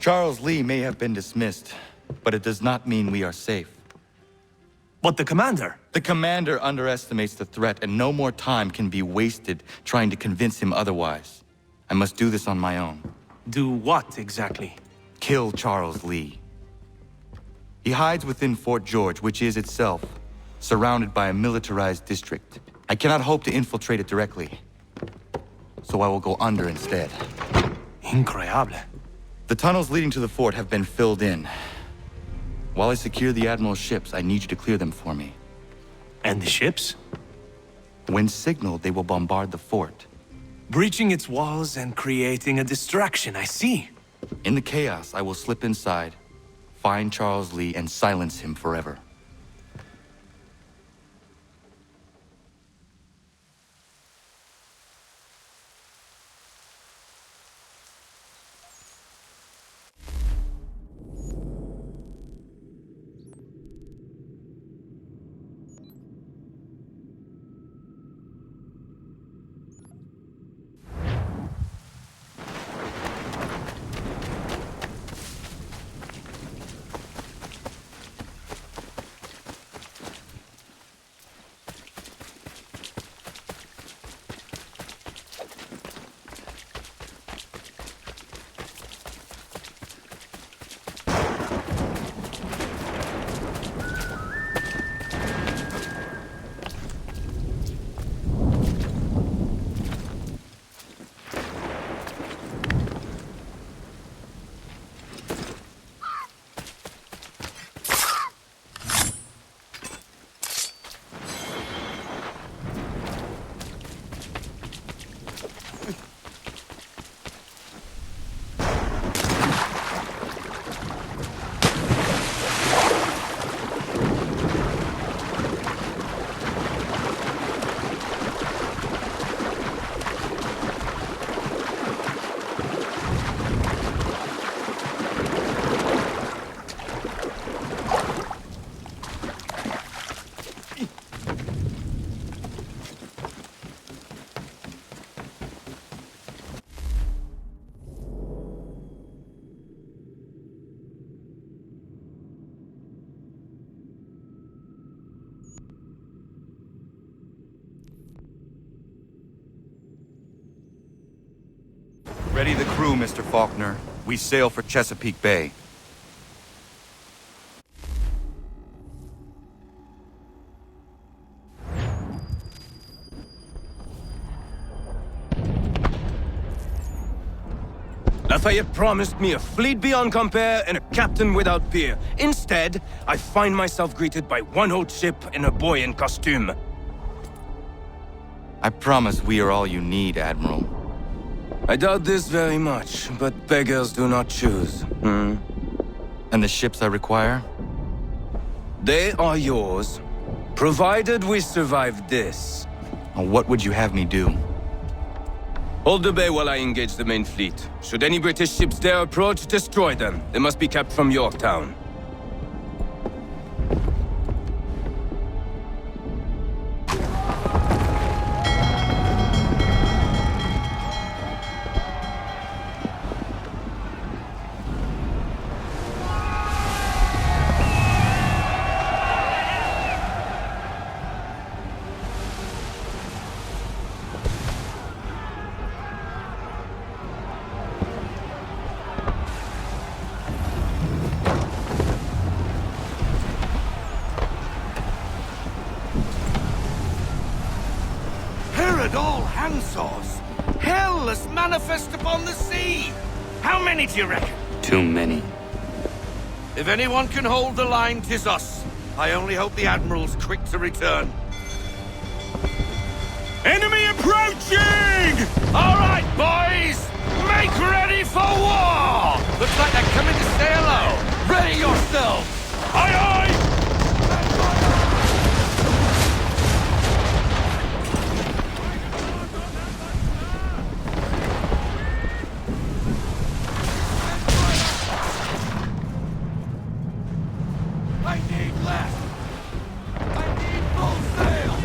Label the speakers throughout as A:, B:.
A: Charles Lee may have been dismissed, but it does not mean we are safe.
B: But the commander?
A: The commander underestimates the threat, and no more time can be wasted trying to convince him otherwise. I must do this on my own.
B: Do what, exactly?
A: Kill Charles Lee. He hides within Fort George, which is itself surrounded by a militarized district. I cannot hope to infiltrate it directly, so I will go under instead.
B: Increíble.
A: The tunnels leading to the fort have been filled in. While I secure the Admiral's ships, I need you to clear them for me.
B: And the ships?
A: When signaled, they will bombard the fort.
B: Breaching its walls and creating a distraction, I see.
A: In the chaos, I will slip inside, find Charles Lee, and silence him forever. Ready the crew, Mr. Faulkner. We sail for Chesapeake Bay.
C: Lafayette promised me a fleet beyond compare and a captain without peer. Instead, I find myself greeted by one old ship and a boy in costume.
A: I promise we are all you need, Admiral.
C: I doubt this very much, but beggars do not choose.
A: And the ships I require?
C: They are yours, provided we survive this.
A: What would you have me do?
C: Hold the bay while I engage the main fleet. Should any British ships dare approach, destroy them. They must be kept from Yorktown.
D: All handsaws! Hell has manifest upon the sea! How many do you reckon?
A: Too many.
D: If anyone can hold the line, 'tis us. I only hope the Admiral's quick to return. Enemy approaching! All right, boys! Make ready for war! Looks like they're coming to say hello. Ready yourselves! Aye, aye! I need less! I need full sail!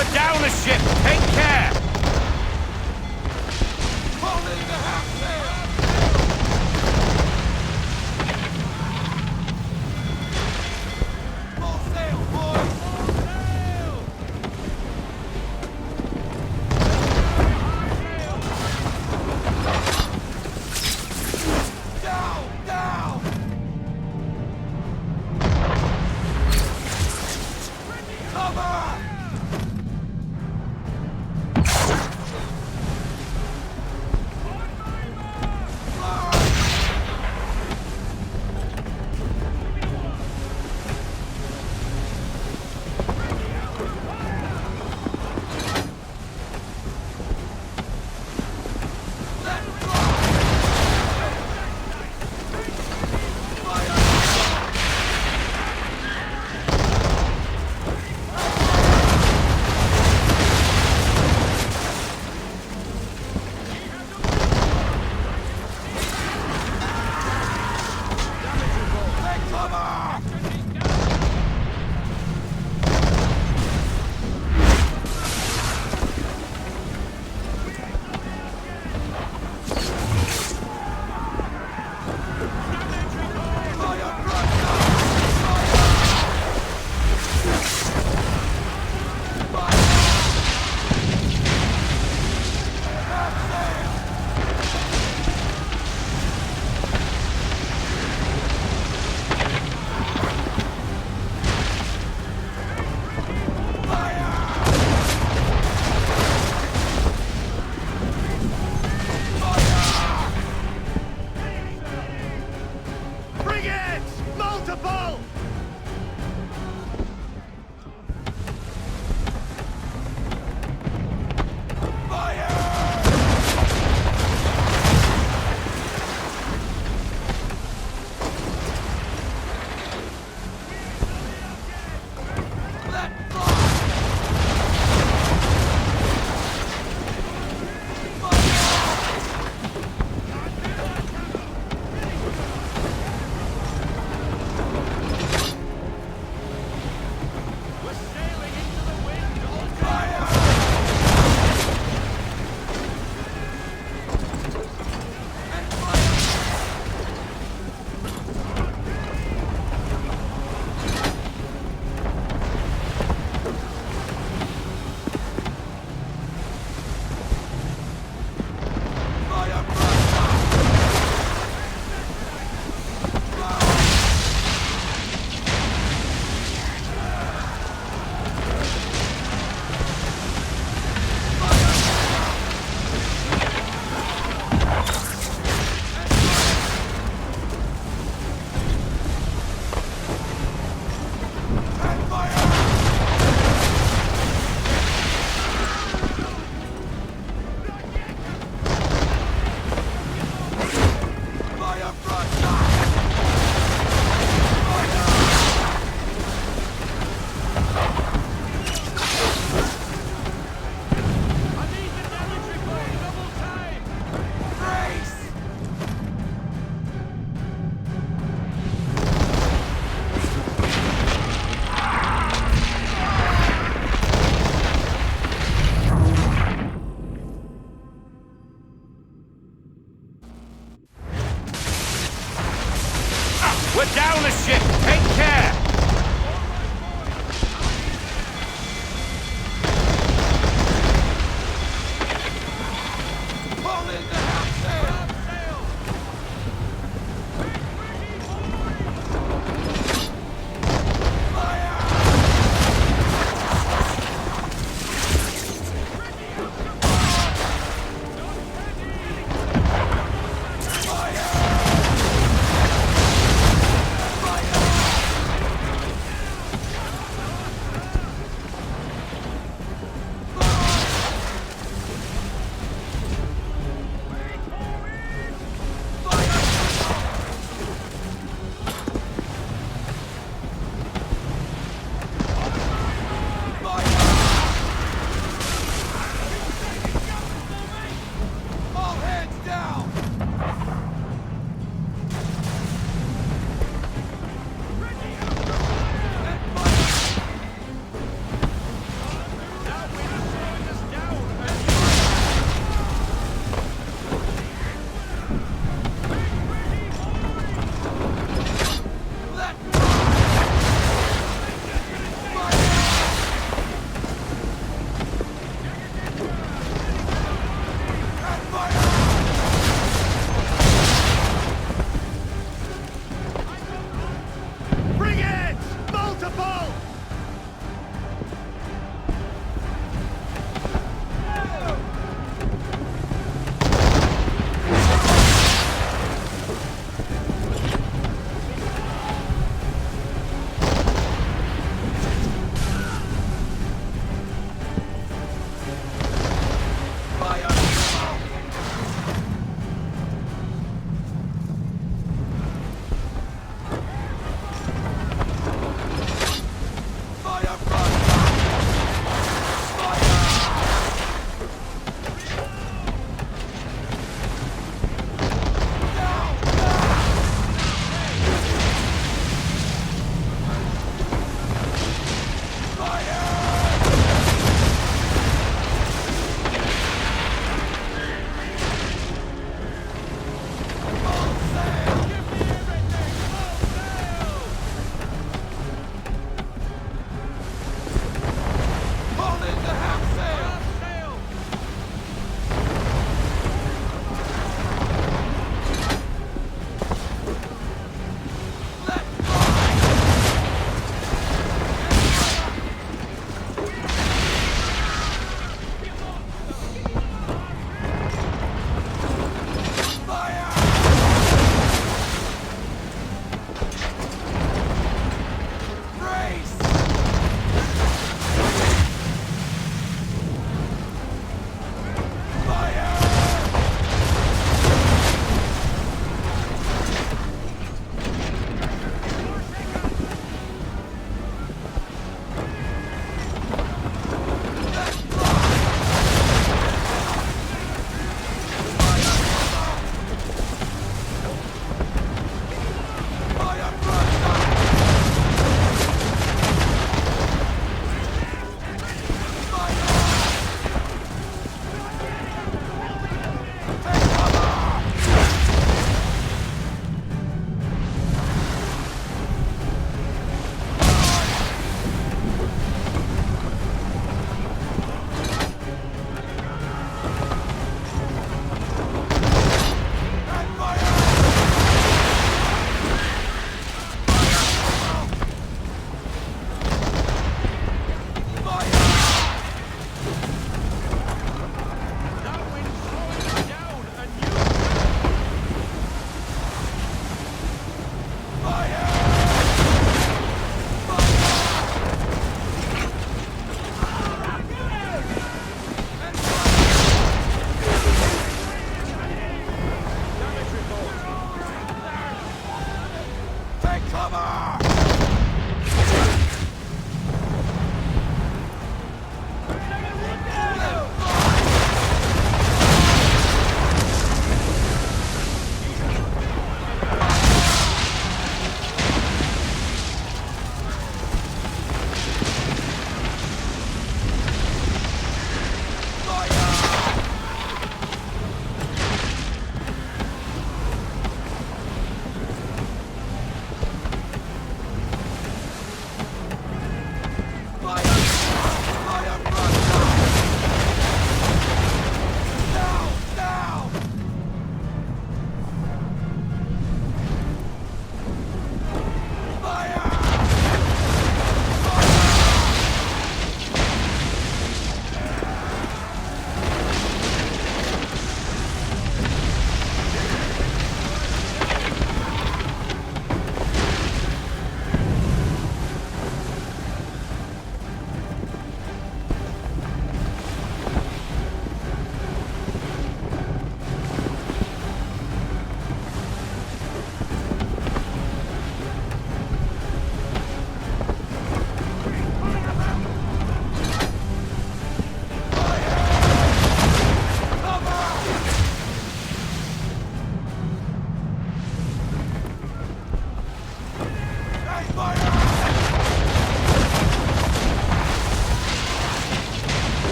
D: We're down a ship! Take care!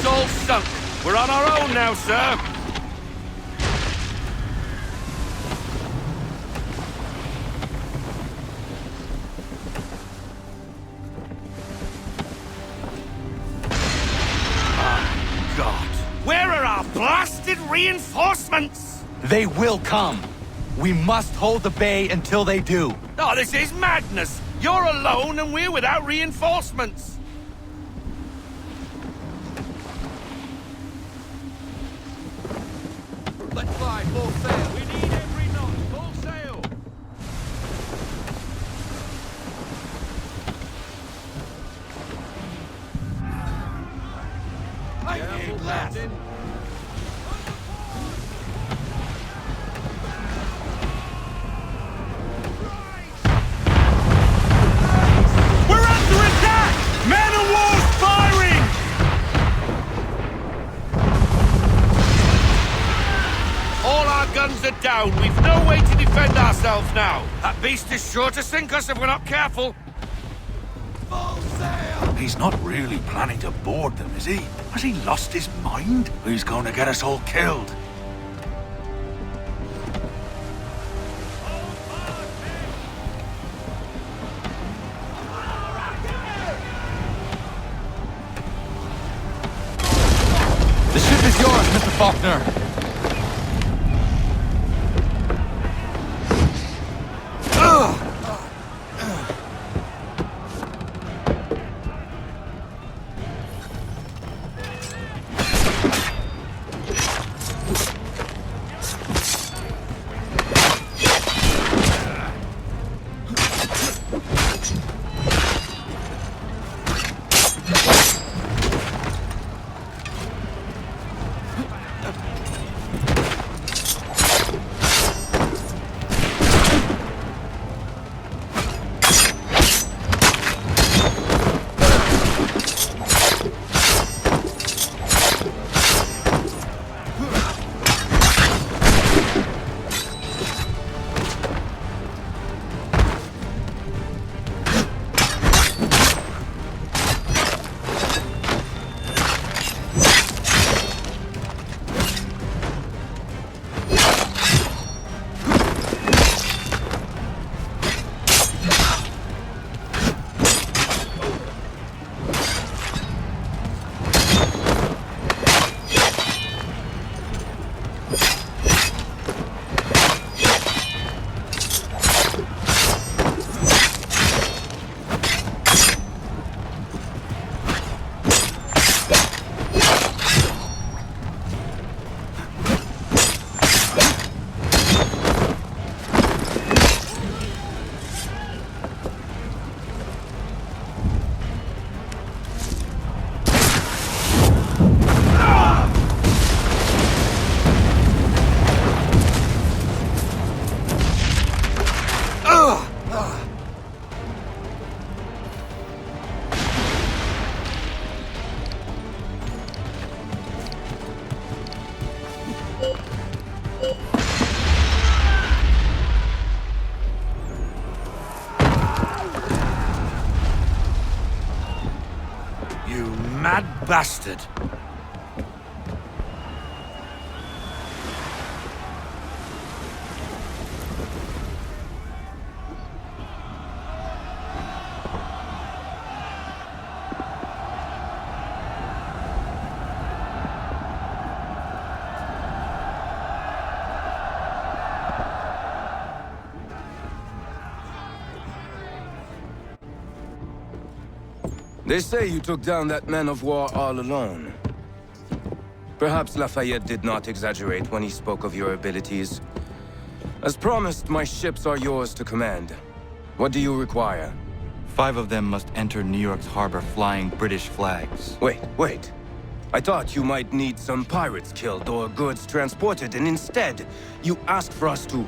D: boat's all sunk. We're on our own now, sir. God. Where are our blasted reinforcements?
A: They will come. We must hold the bay until they do.
D: Oh, this is madness. You're alone and we're without reinforcements. Let's fly full sail. We need every knot. Full sail. I need that.
B: We're under attack! Man of war's firing!
D: All our guns are down. We've no way to defend ourselves now. That beast is sure to sink us if we're not careful. Full sail!
E: He's not really planning to board them, is he? Has he lost his mind? He's going to get us all killed.
A: The ship is yours, Mr. Faulkner.
D: You mad bastard.
C: They say you took down that man of war all alone. Perhaps Lafayette did not exaggerate when he spoke of your abilities. As promised, my ships are yours to command. What do you require?
A: 5 of them must enter New York's harbor flying British flags.
C: Wait. I thought you might need some pirates killed or goods transported, and instead, you asked for us to,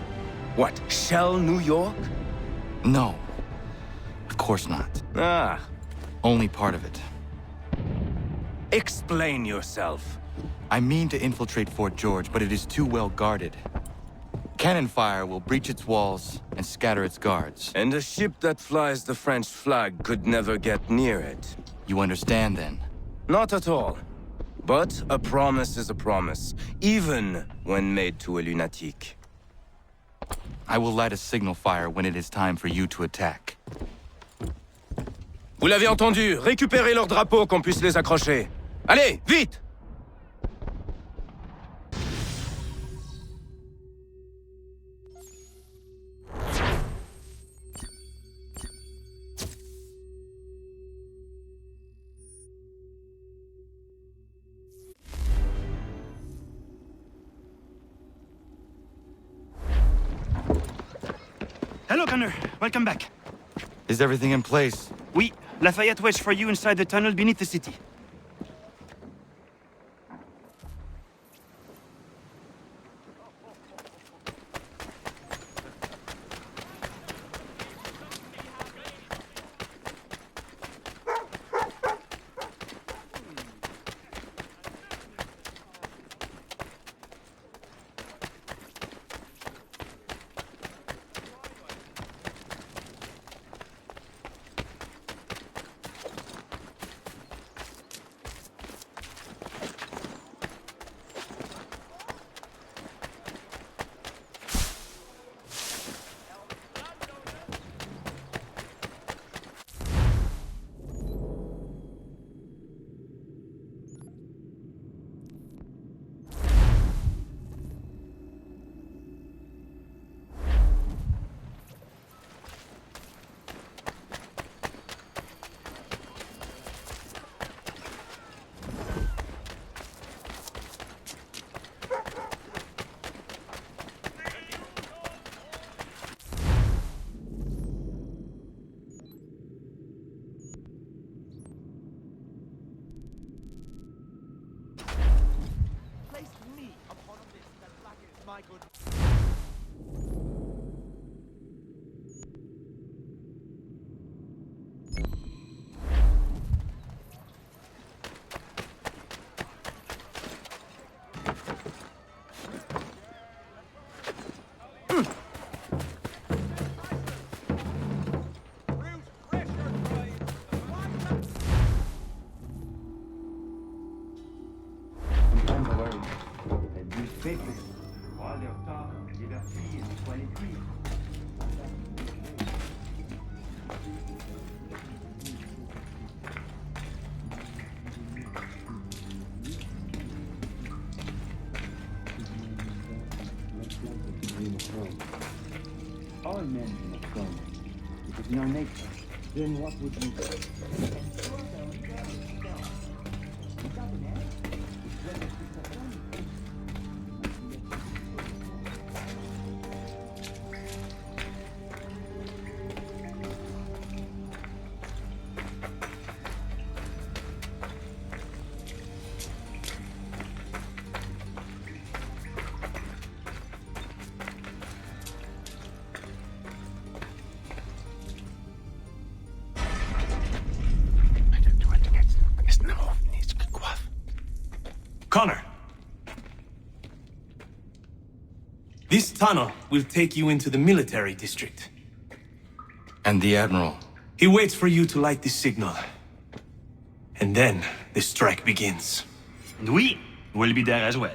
C: what, shell New York?
A: No. Of course not.
C: Ah.
A: Only part of it.
C: Explain yourself.
A: I mean to infiltrate Fort George, but it is too well guarded. Cannon fire will breach its walls and scatter its guards.
C: And a ship that flies the French flag could never get near it.
A: You understand, then?
C: Not at all. But a promise is a promise, even when made to a lunatic.
A: I will light a signal fire when it is time for you to attack.
C: Vous l'avez entendu, récupérez leurs drapeaux qu'on puisse les accrocher. Allez, vite!
F: Hello, Connor. Welcome back.
A: Is everything in place?
F: Oui, Lafayette waits for you inside the tunnel beneath the city.
G: All men dream of throne. If it's in our nature, then what would you do?
B: Connor. This tunnel will take you into the military district.
A: And the Admiral?
B: He waits for you to light this signal. And then the strike begins.
F: And we will be there as well.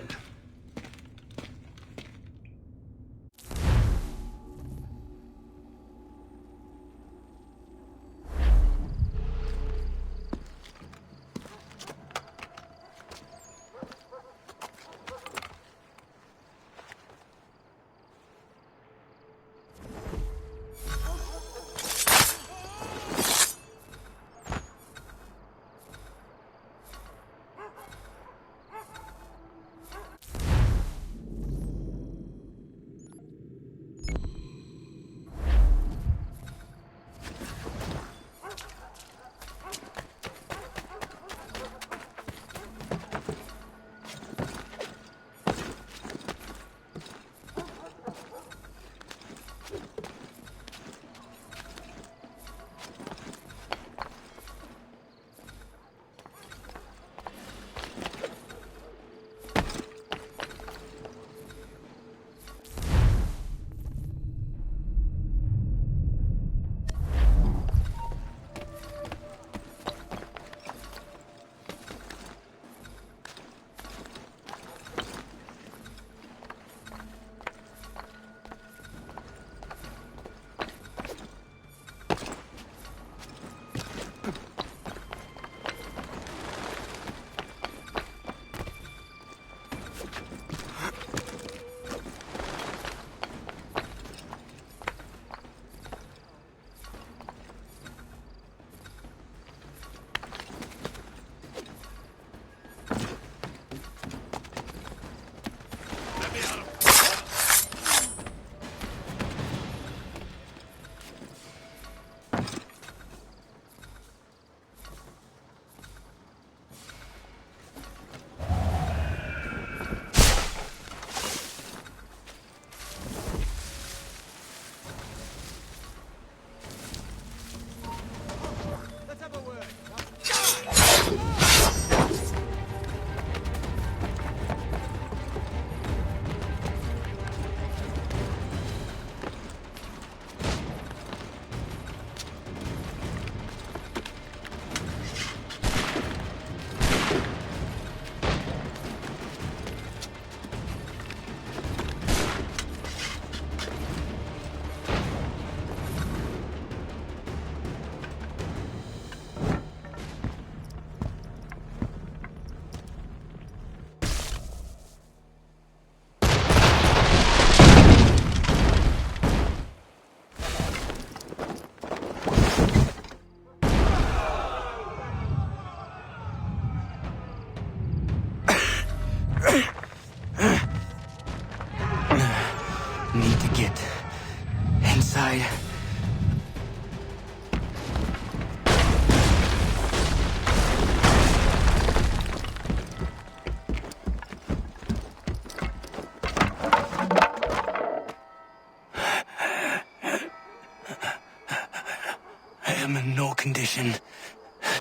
B: mission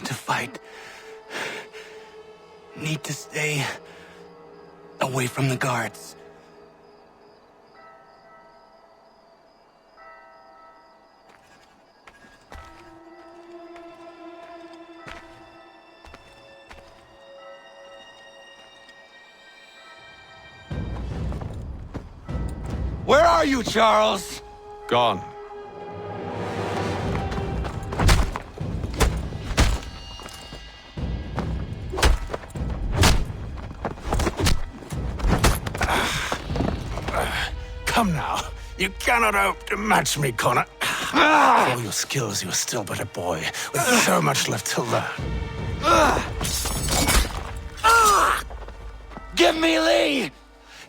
B: to fight. Need to stay away from the guards.
A: Where are you, Charles?
C: Gone.
E: Come now. You cannot hope to match me, Connor. For all your skills, you are still but a boy, with so much left to learn.
A: Give me Lee!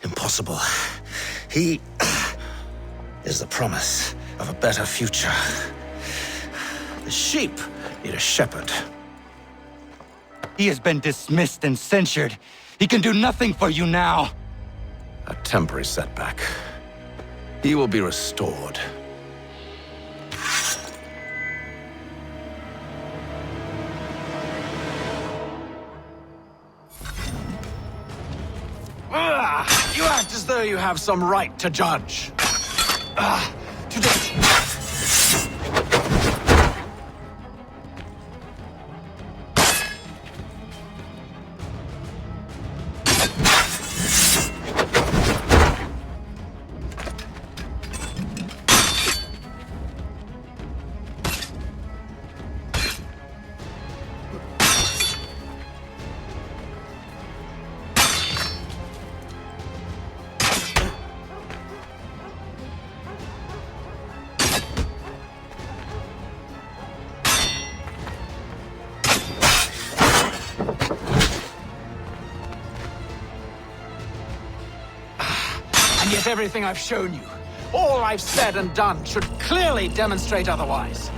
E: Impossible. He is the promise of a better future. The sheep need a shepherd.
A: He has been dismissed and censured. He can do nothing for you now.
E: A temporary setback. He will be restored. You act as though you have some right to judge. And yet everything I've shown you, all I've said and done, should clearly demonstrate otherwise.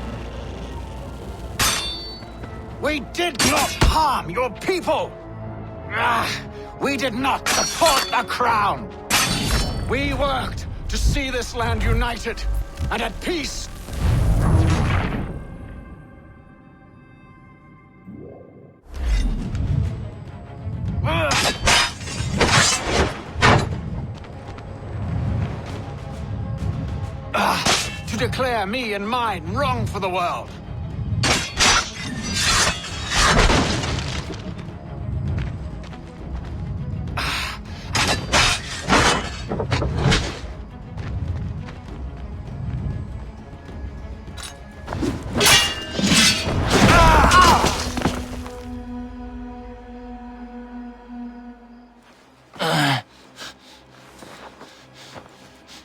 E: We did not harm your people! We did not support the crown! We worked to see this land united and at peace. To declare me and mine wrong for the world.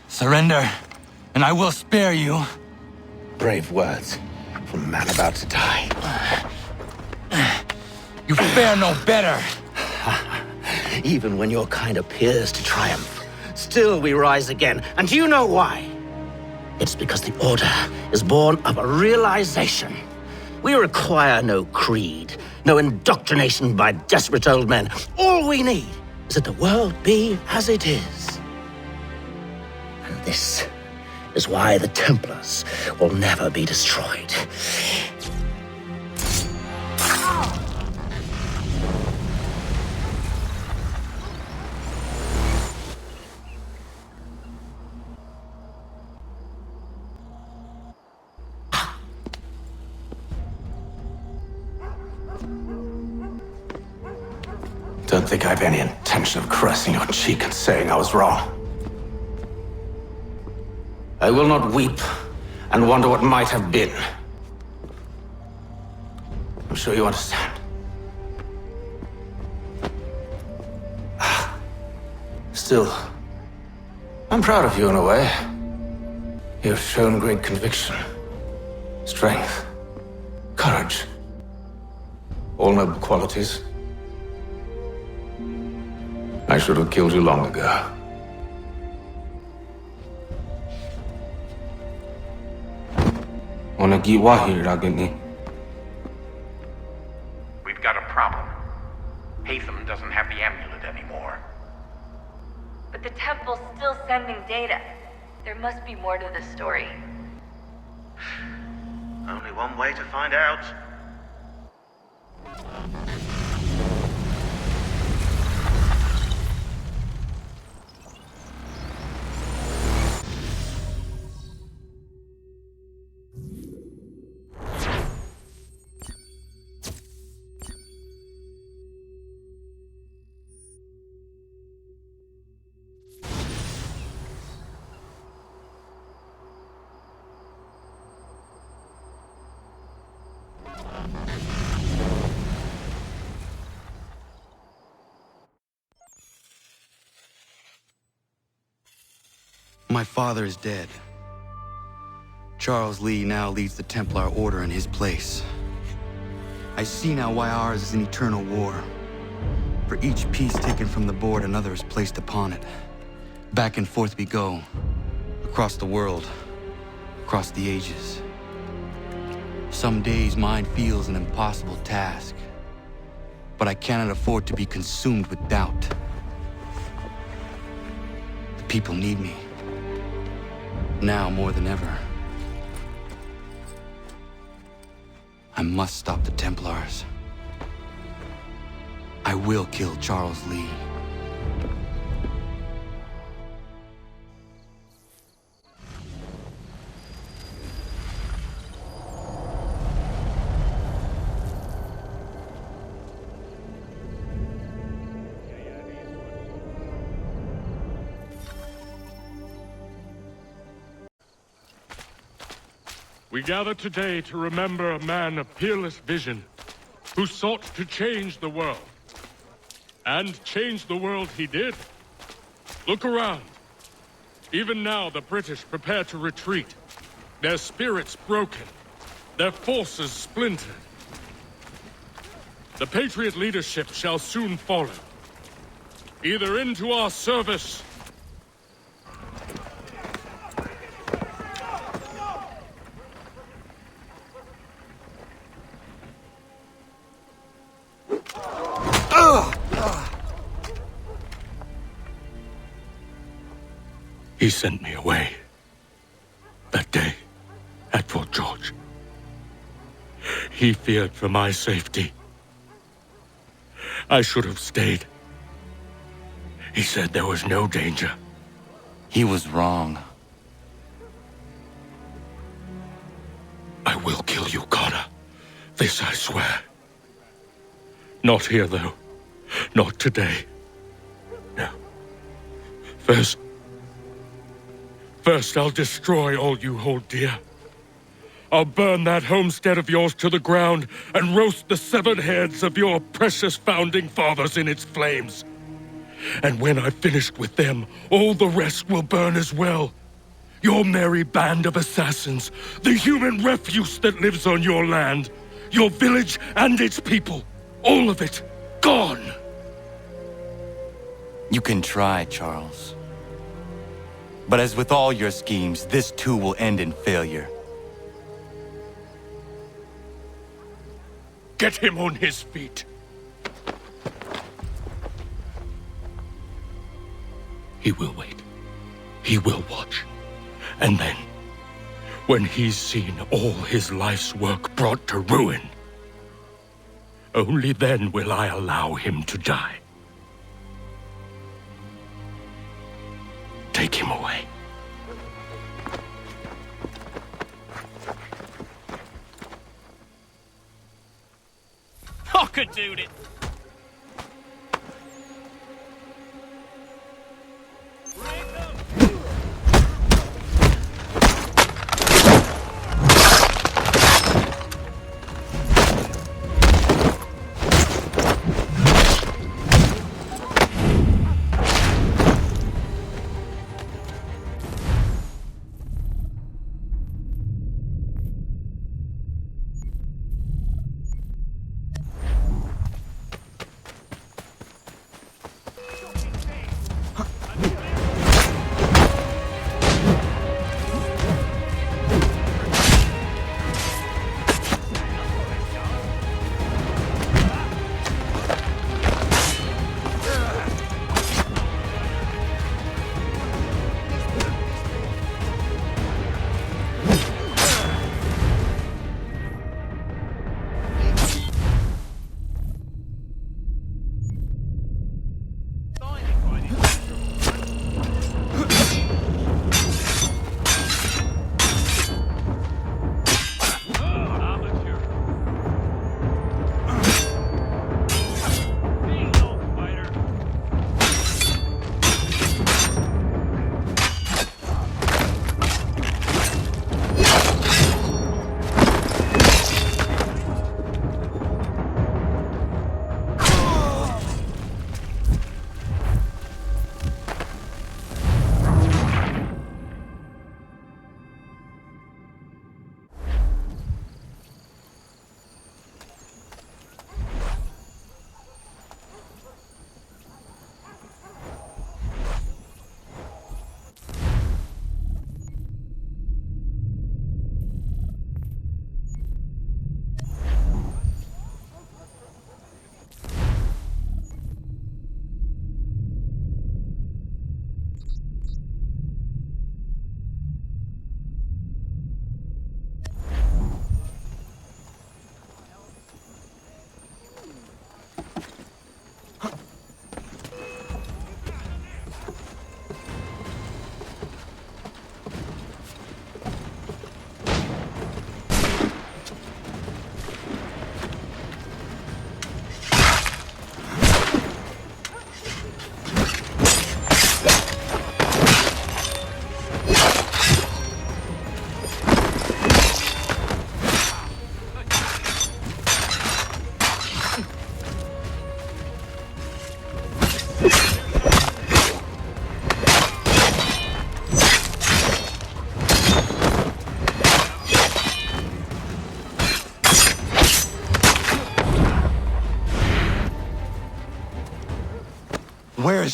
A: Surrender, and I will spare you.
E: Brave words from a man about to die.
A: You fare no better.
E: Even when your kind appears to triumph, still we rise again. And do you know why? It's because the Order is born of a realization. We require no creed, no indoctrination by desperate old men. All we need is that the world be as it is. And this is why the Templars will never be destroyed. Don't think I have any intention of caressing your cheek and saying I was wrong. I will not weep and wonder what might have been. I'm sure you understand. Still, I'm proud of you in a way. You have shown great conviction, strength, courage. All noble qualities. I should have killed you long ago.
H: We've got a problem. Hatham doesn't have the amulet anymore.
I: But the temple's still sending data. There must be more to this story.
J: Only one way to find out.
A: My father is dead. Charles Lee now leads the Templar Order in his place. I see now why ours is an eternal war. For each piece taken from the board, another is placed upon it. Back and forth we go. Across the world. Across the ages. Some days mine feels an impossible task. But I cannot afford to be consumed with doubt. The people need me. Now more than ever. I must stop the Templars. I will kill Charles Lee.
J: We gather today to remember a man of peerless vision who sought to change the world. And change the world he did. Look around. Even now the British prepare to retreat. Their spirits broken. Their forces splintered. The Patriot leadership shall soon follow. Either into our service He sent me away. That day, at Fort George. He feared for my safety. I should have stayed. He said there was no danger.
A: He was wrong.
J: I will kill you, Connor. This I swear. Not here, though. Not today. No. First, I'll destroy all you hold dear. I'll burn that homestead of yours to the ground and roast the severed heads of your precious founding fathers in its flames. And when I've finished with them, all the rest will burn as well. Your merry band of assassins, the human refuse that lives on your land, your village and its people, all of it, gone.
A: You can try, Charles. But as with all your schemes, this too will end in failure.
J: Get him on his feet. He will wait. He will watch. And then, when he's seen all his life's work brought to ruin, only then will I allow him to die. Take him away.
F: Fucking dude it!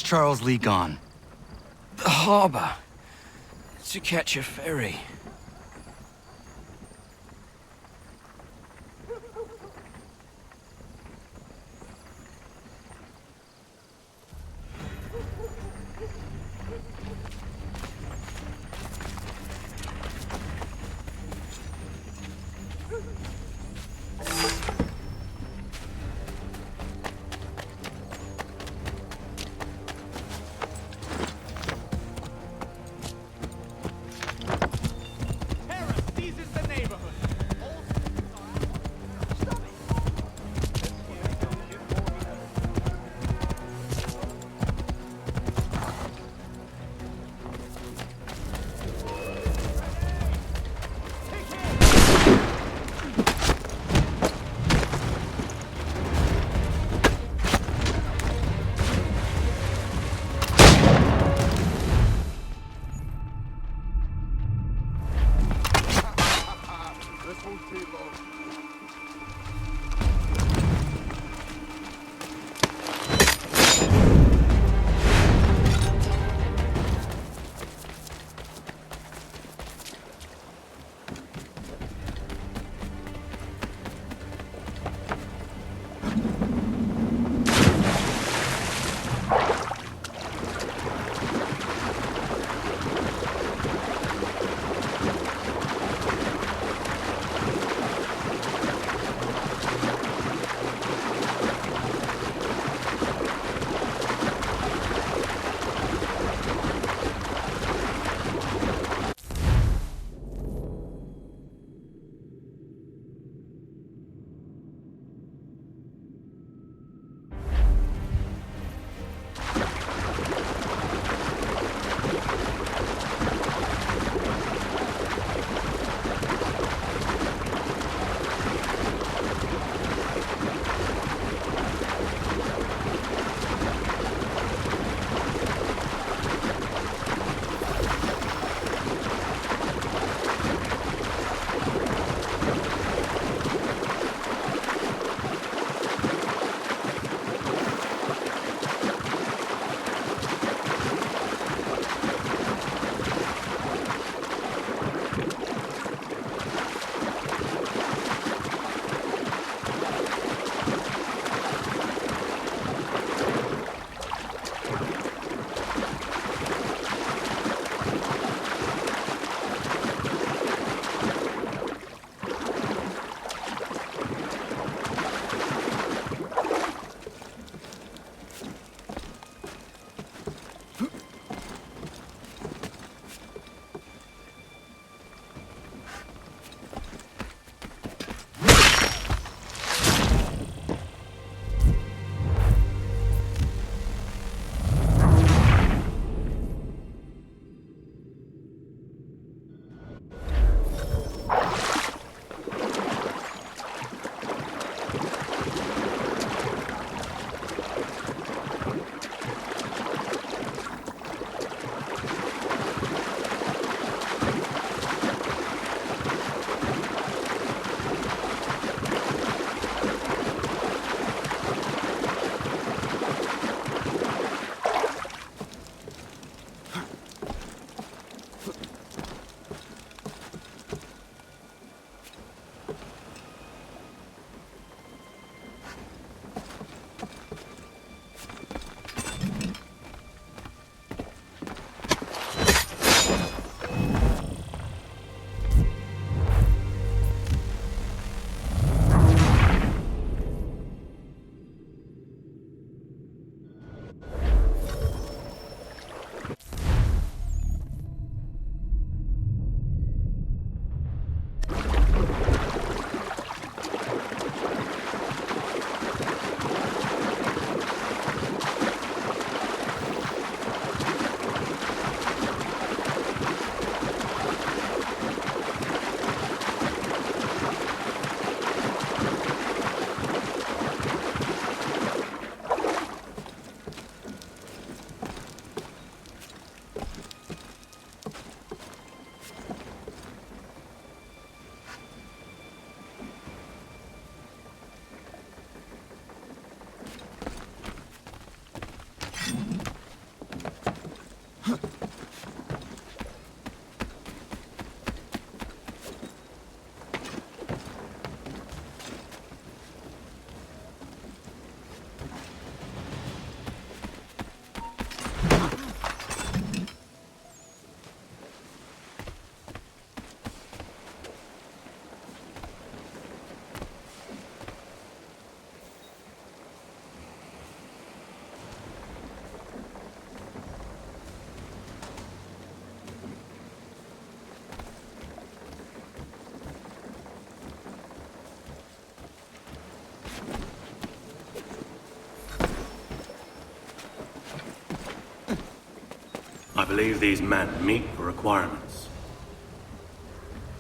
A: is Charles Lee gone?
D: The harbor. To catch a ferry.
B: I believe these men meet the requirements.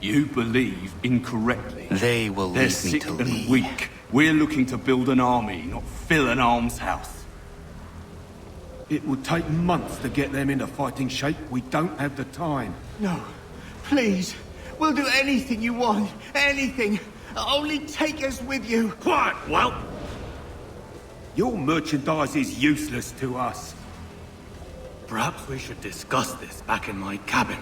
B: You believe incorrectly.
A: They will
B: They're
A: lead me
B: sick
A: to
B: and
A: lead.
B: weak. We're looking to build an army, not fill an almshouse. It would take months to get them into fighting shape. We don't have the time.
G: No, please. We'll do anything you want. Anything. Only take us with you.
B: Quiet, whelp! Your merchandise is useless to us. Perhaps we should discuss this back in my cabin.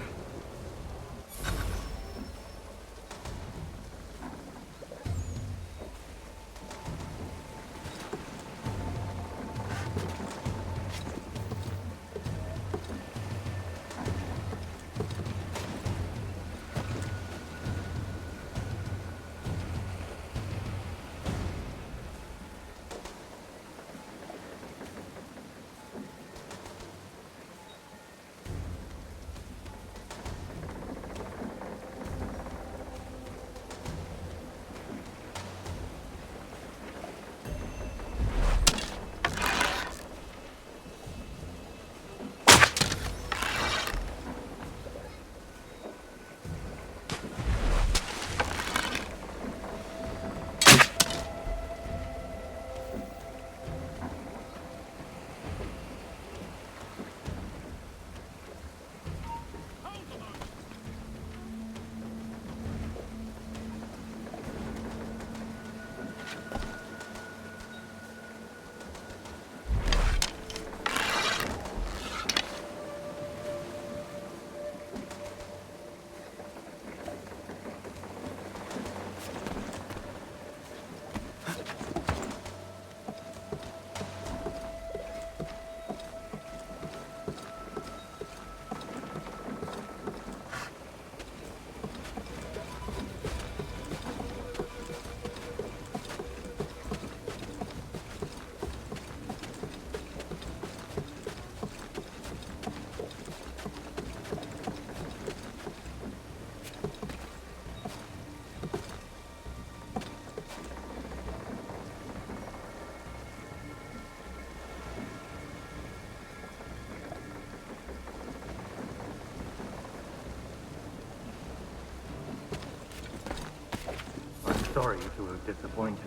K: Sorry to have disappointed.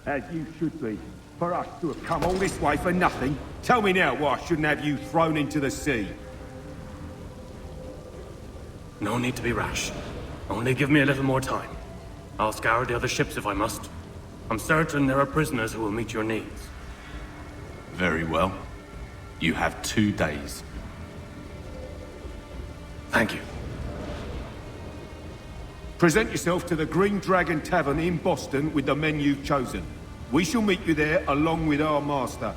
B: As you should be. For us to have come all this way for nothing. Tell me now why I shouldn't have you thrown into the sea.
K: No need to be rash. Only give me a little more time. I'll scour the other ships if I must. I'm certain there are prisoners who will meet your needs.
B: Very well. You have 2 days.
K: Thank you.
B: Present yourself to the Green Dragon Tavern in Boston with the men you've chosen. We shall meet you there along with our master.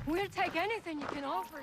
L: We'll take anything you can offer.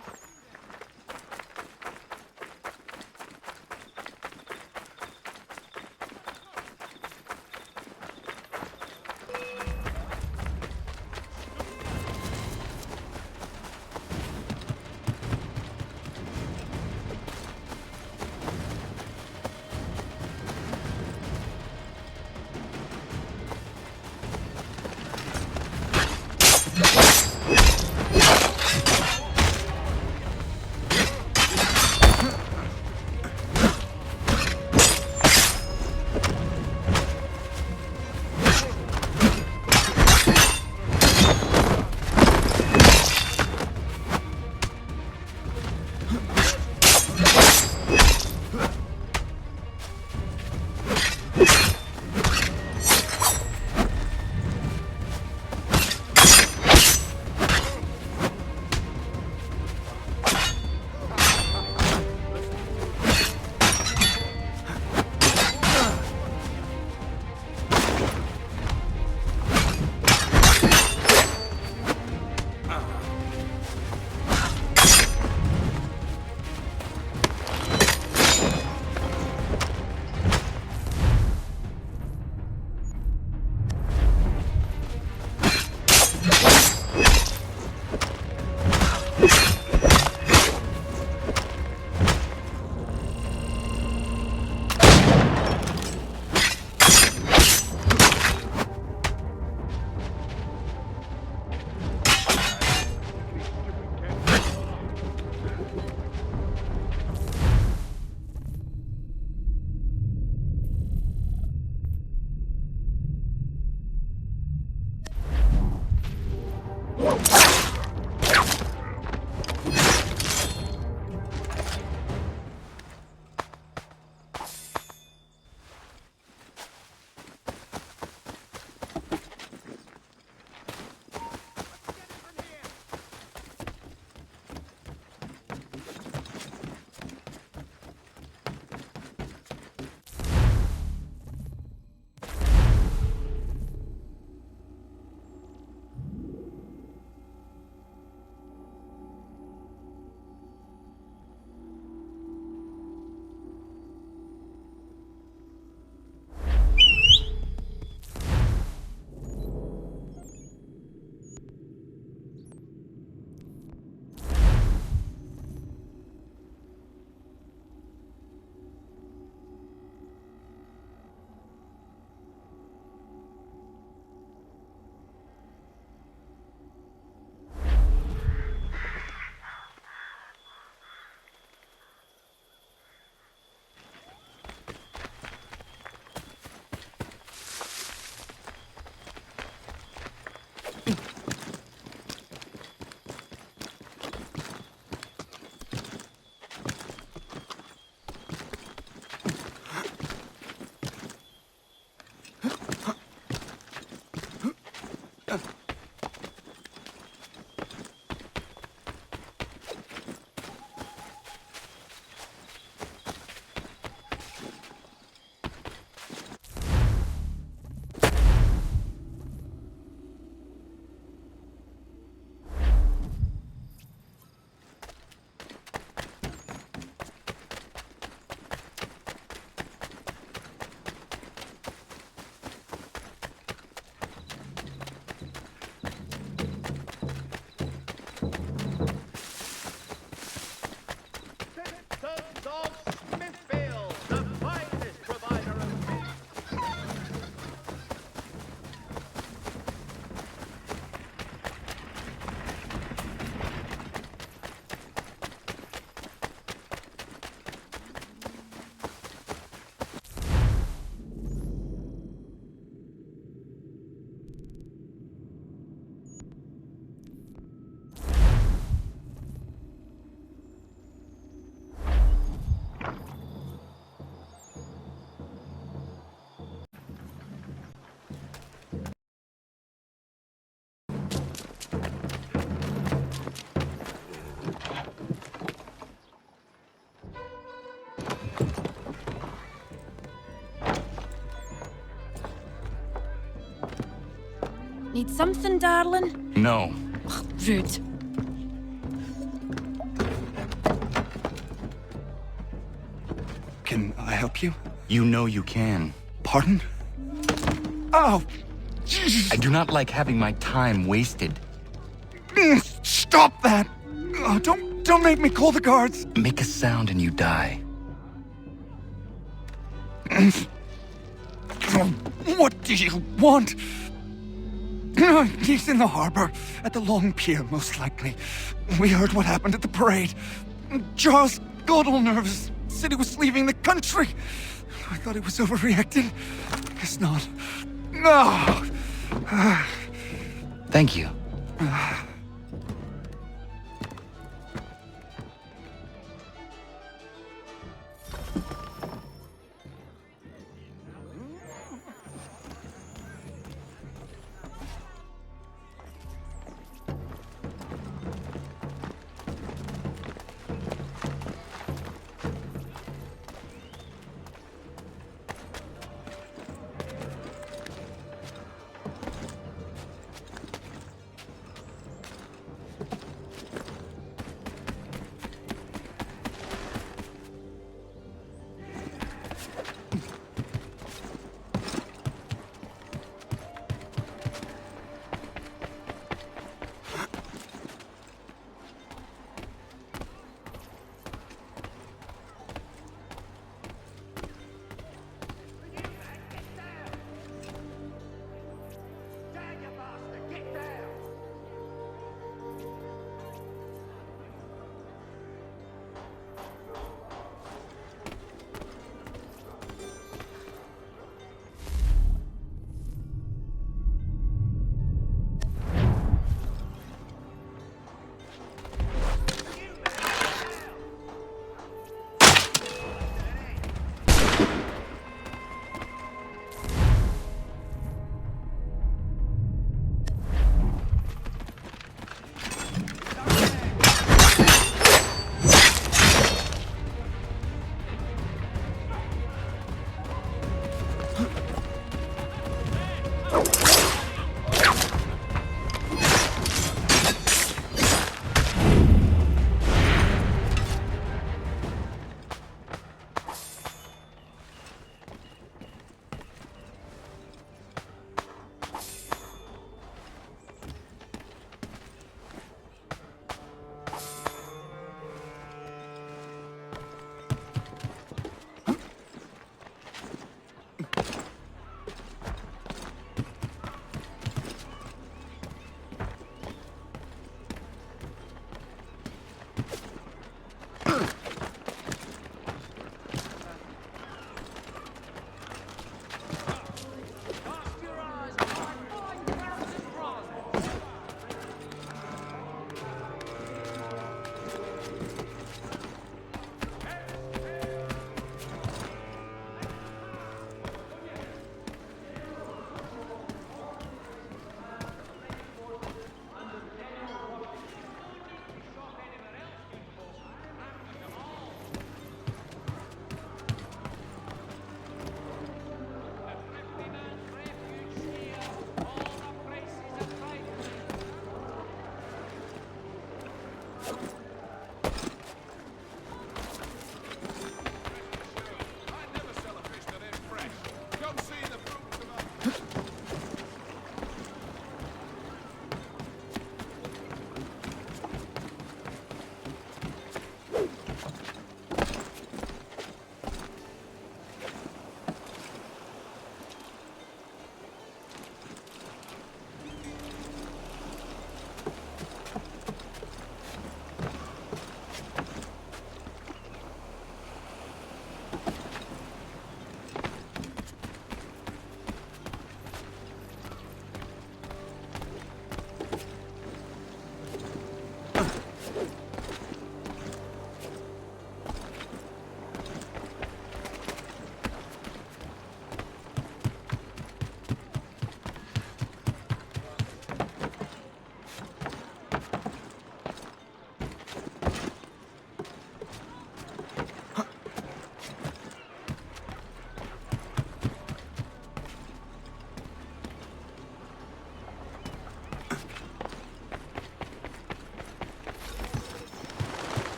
L: Need something, darling?
A: No.
L: Rude.
B: Can I help you?
A: You know you can.
B: Pardon? Oh, Jesus!
A: I do not like having my time wasted.
B: Stop that! Oh, don't make me call the guards!
A: Make a sound and you die.
B: What do you want? He's in the harbor, at the Long Pier, most likely. We heard what happened at the parade. Charles got all nervous, said he was leaving the country. I thought he was overreacting. Guess not. No!
A: Thank you.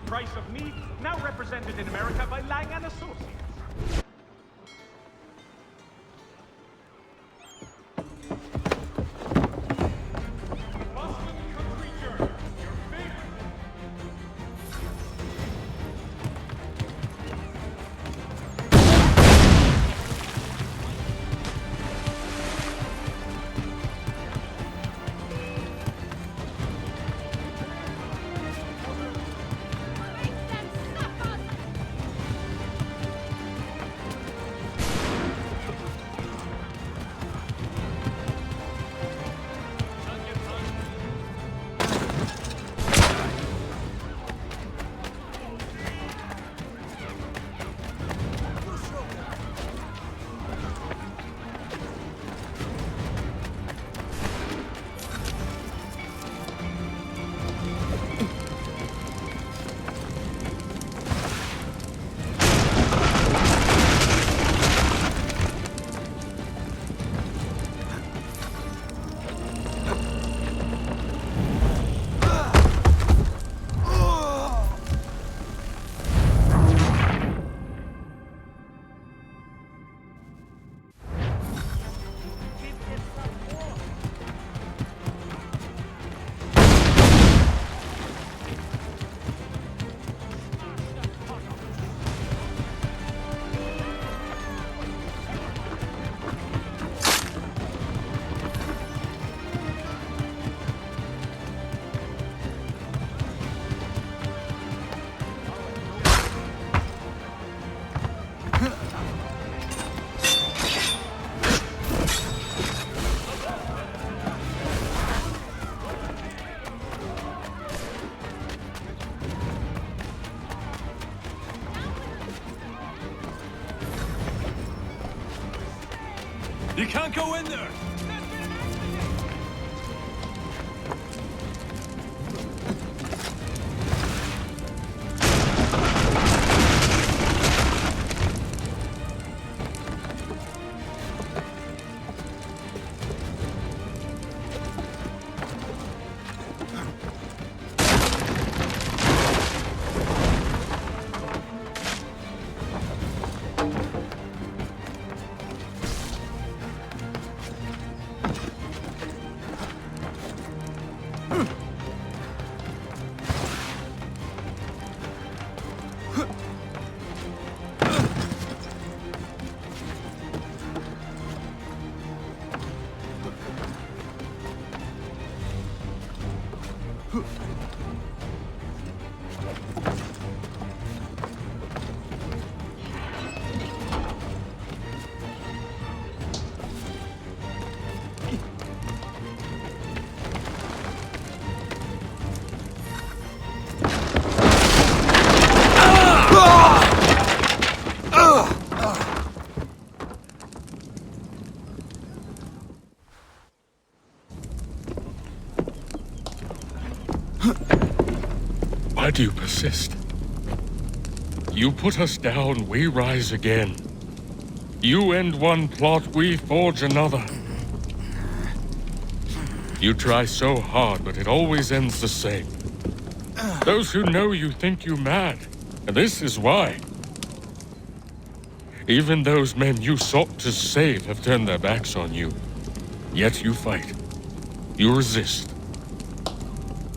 M: Price of meat, now represented in America by Lang & Associates.
D: You can't go in there!
J: Why do you persist? You put us down, we rise again. You end one plot, we forge another. You try so hard, but it always ends the same. Those who know you think you mad, and this is why. Even those men you sought to save have turned their backs on you. Yet you fight. You resist.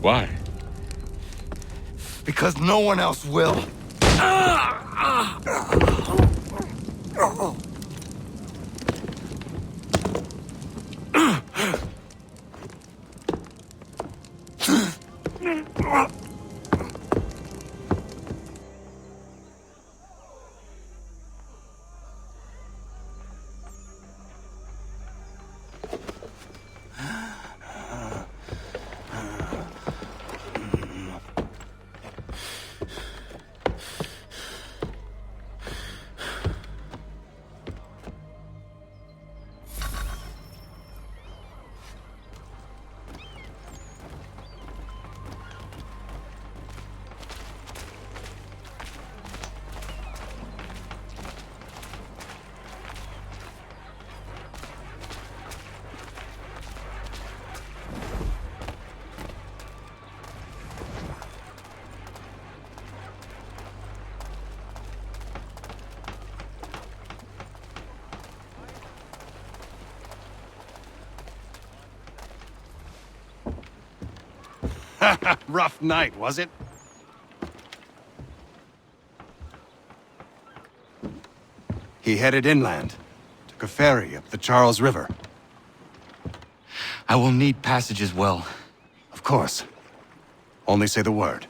J: Why?
A: Because no one else will.
N: Rough night, was it? He headed inland. Took a ferry up the Charles River.
A: I will need passage as well.
N: Of course. Only say the word.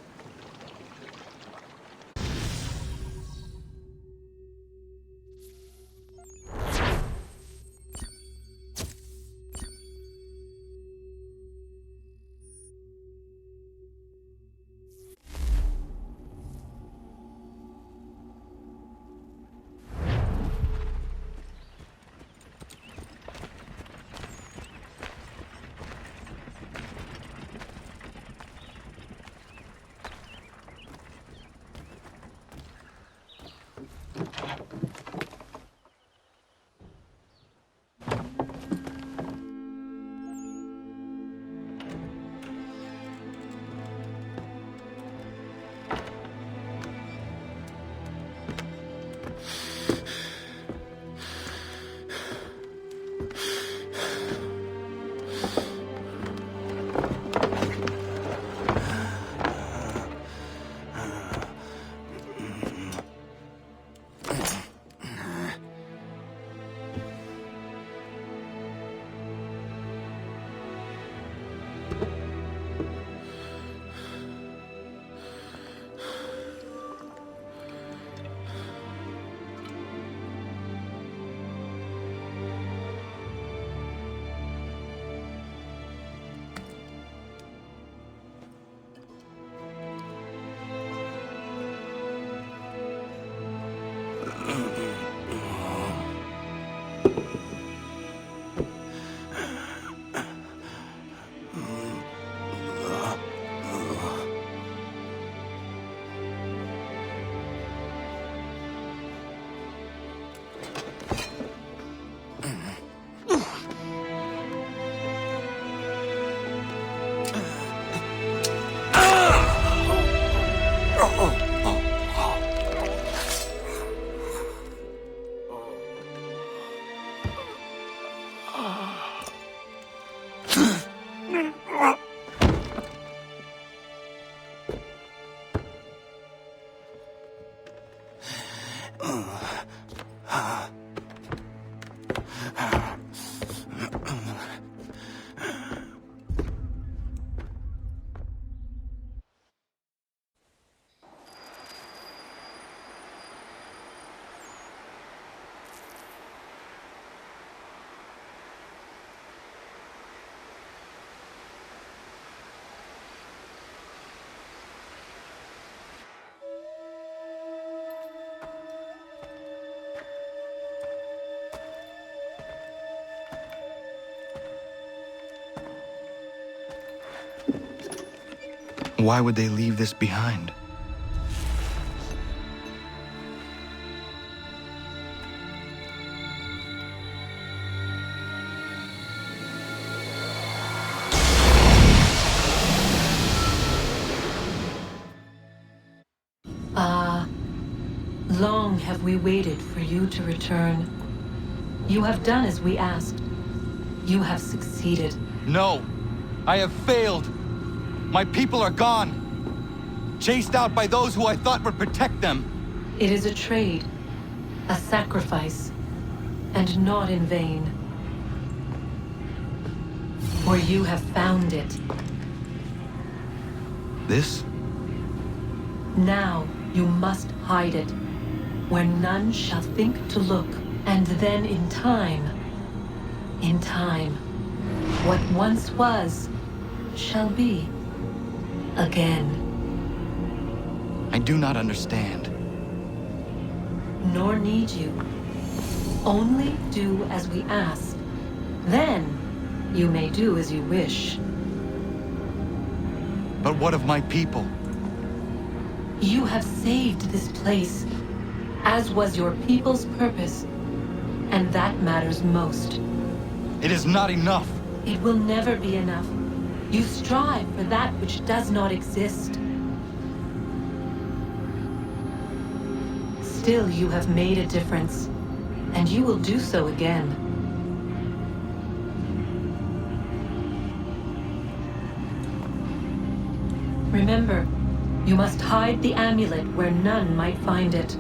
A: Why would they leave this behind?
O: Long have we waited for you to return. You have done as we asked. You have succeeded.
A: No! I have failed! My people are gone! Chased out by those who I thought would protect them!
O: It is a trade, a sacrifice, and not in vain. For you have found it.
A: This?
O: Now you must hide it, where none shall think to look, and then in time, what once was, shall be again.
A: I do not understand.
O: Nor need you. Only do as we ask. Then, you may do as you wish.
A: But what of my people?
O: You have saved this place, as was your people's purpose, and that matters most.
A: It is not enough.
O: It will never be enough. You strive for that which does not exist. Still, you have made a difference, and you will do so again. Remember, you must hide the amulet where none might find it.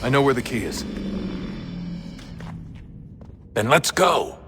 D: I know where the key is. Then let's go!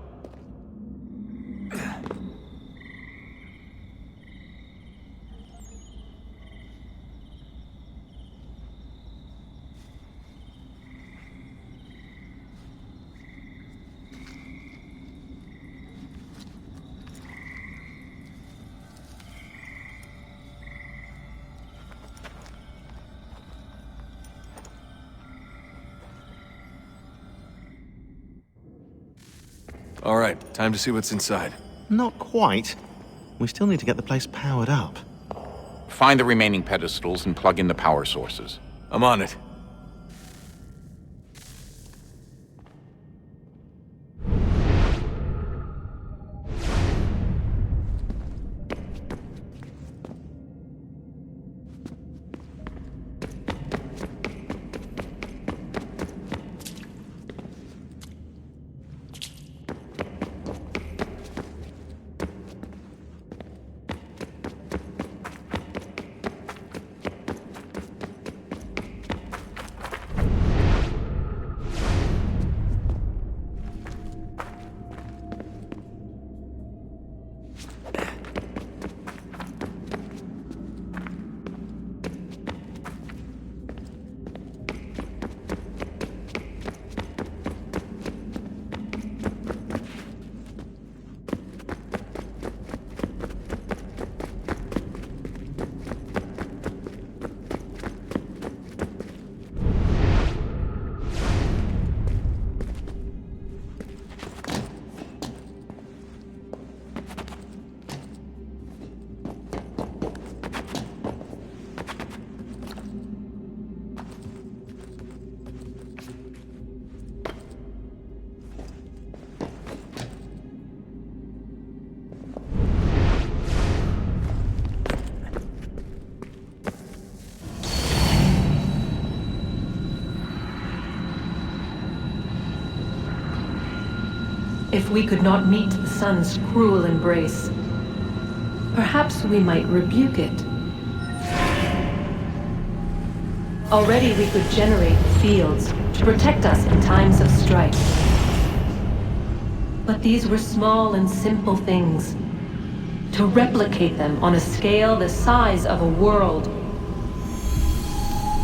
D: All right, time to see what's inside.
P: Not quite. We still need to get the place powered up.
H: Find the remaining pedestals and plug in the power sources.
D: I'm on it.
O: If we could not meet the sun's cruel embrace, perhaps we might rebuke it. Already we could generate fields to protect us in times of strife. But these were small and simple things. To replicate them on a scale the size of a world,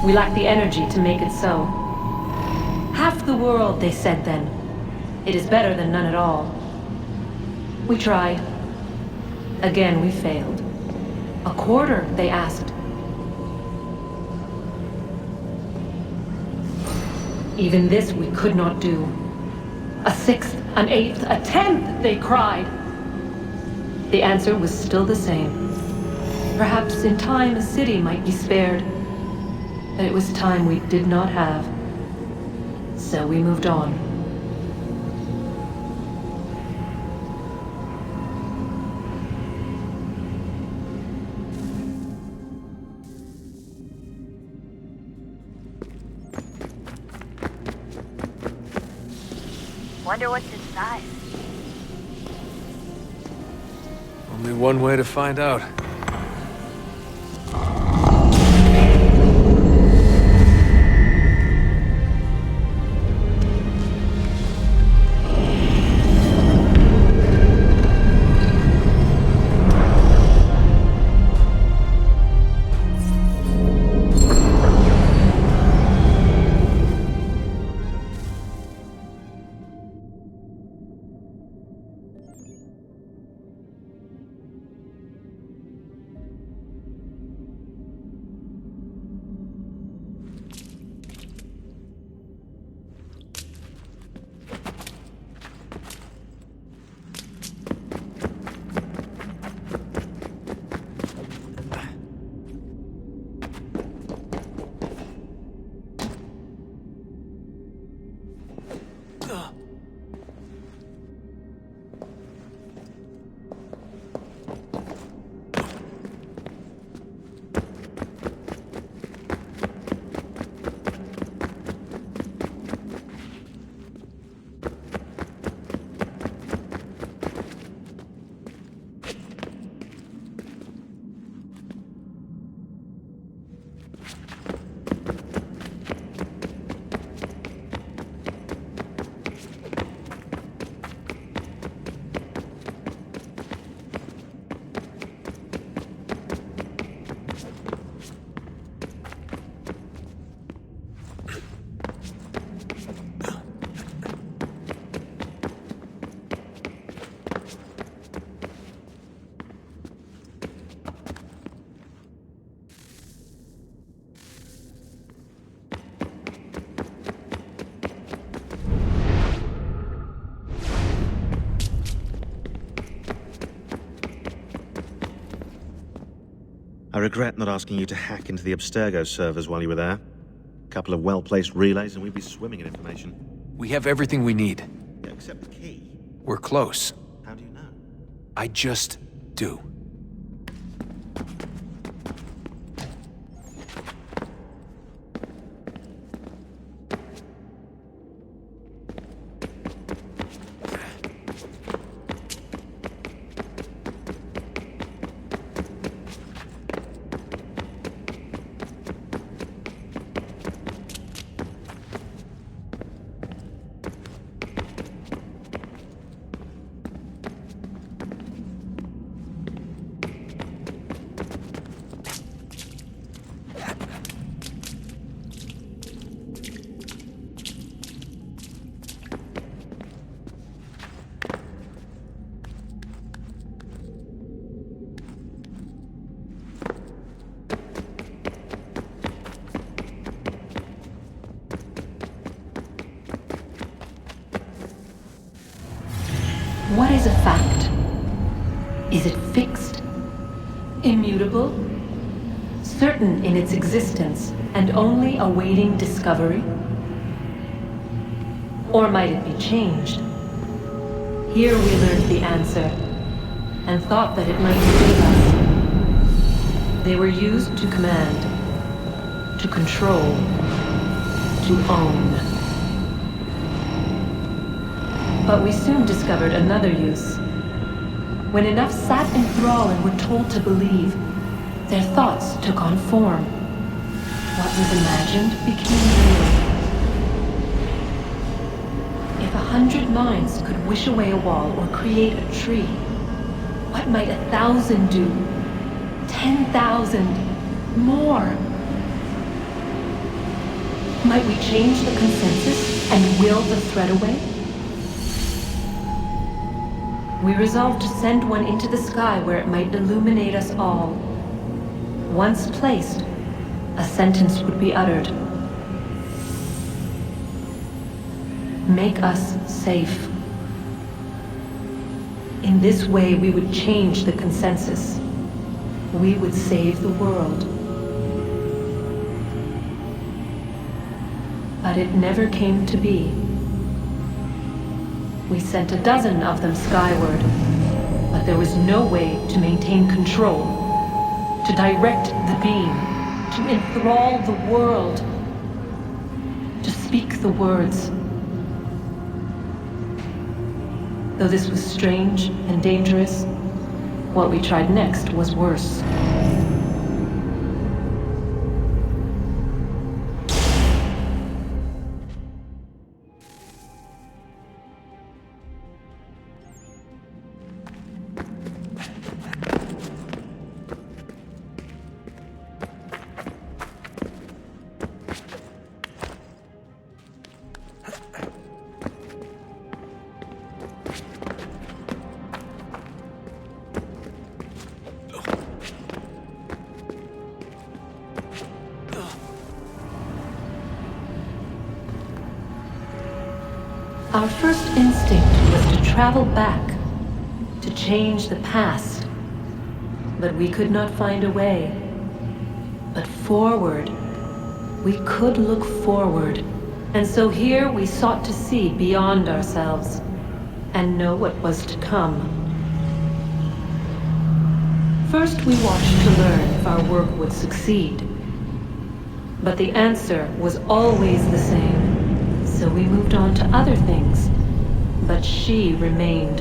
O: we lack the energy to make it so. Half the world, they said then. It is better than none at all. We tried. Again, we failed. A quarter, they asked. Even this we could not do. A sixth, an eighth, a tenth, they cried. The answer was still the same. Perhaps in time a city might be spared. But it was time we did not have. So we moved on.
I: Wonder what's inside.
D: Only one way to find out.
P: I regret not asking you to hack into the Abstergo servers while you were there. A couple of well-placed relays and we'd be swimming in information.
D: We have everything we need.
P: Yeah, except the key.
D: We're close.
P: How do you know?
D: I just do.
O: What is a fact? Is it fixed? Immutable? Certain in its existence and only awaiting discovery? Or might it be changed? Here we learned the answer, and thought that it might save us. They were used to command, to control, to own. But we soon discovered another use. When enough sat in thrall and were told to believe, their thoughts took on form. What was imagined became real. If 100 minds could wish away a wall or create a tree, what might 1,000 do? 10,000? More? Might we change the consensus and will the threat away? We resolved to send one into the sky where it might illuminate us all. Once placed, a sentence would be uttered. Make us safe. In this way, we would change the consensus. We would save the world. But it never came to be. We sent a dozen of them skyward, but there was no way to maintain control, to direct the beam, to enthrall the world, to speak the words. Though this was strange and dangerous, what we tried next was worse. Our first instinct was to travel back, to change the past. But we could not find a way. But forward, we could look forward. And so here we sought to see beyond ourselves, and know what was to come. First we watched to learn if our work would succeed. But the answer was always the same. So we moved on to other things, but she remained.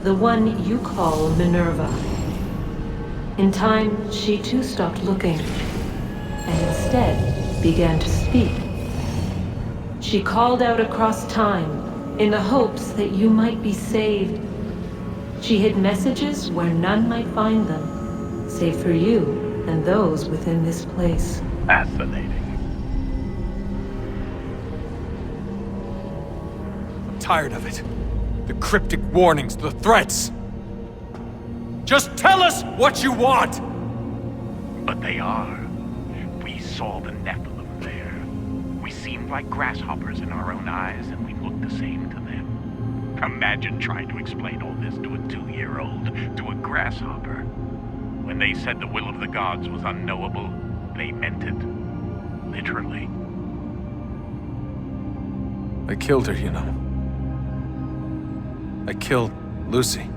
O: The one you call Minerva. In time, she too stopped looking, and instead began to speak. She called out across time, in the hopes that you might be saved. She hid messages where none might find them, save for you and those within this place.
H: Fascinating.
D: Tired of it. The cryptic warnings, the threats. Just tell us what you want!
H: But they are. We saw the Nephilim there. We seemed like grasshoppers in our own eyes, and we looked the same to them. Imagine trying to explain all this to a 2-year-old, to a grasshopper. When they said the will of the gods was unknowable, they meant it. Literally.
D: I killed her, you know. I killed Lucy.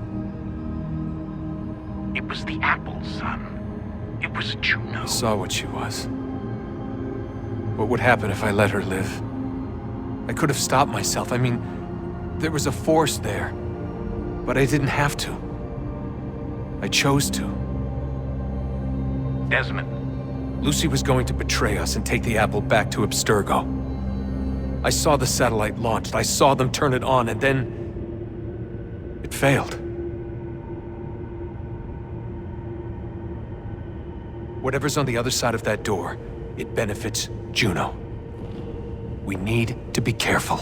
H: It was the apple, son. It was Juno.
D: I saw what she was. What would happen if I let her live? I could have stopped myself. I mean, there was a force there. But I didn't have to. I chose to.
H: Desmond.
D: Lucy was going to betray us and take the apple back to Abstergo. I saw the satellite launched. I saw them turn it on, and then it failed. Whatever's on the other side of that door, it benefits Juno. We need to be careful.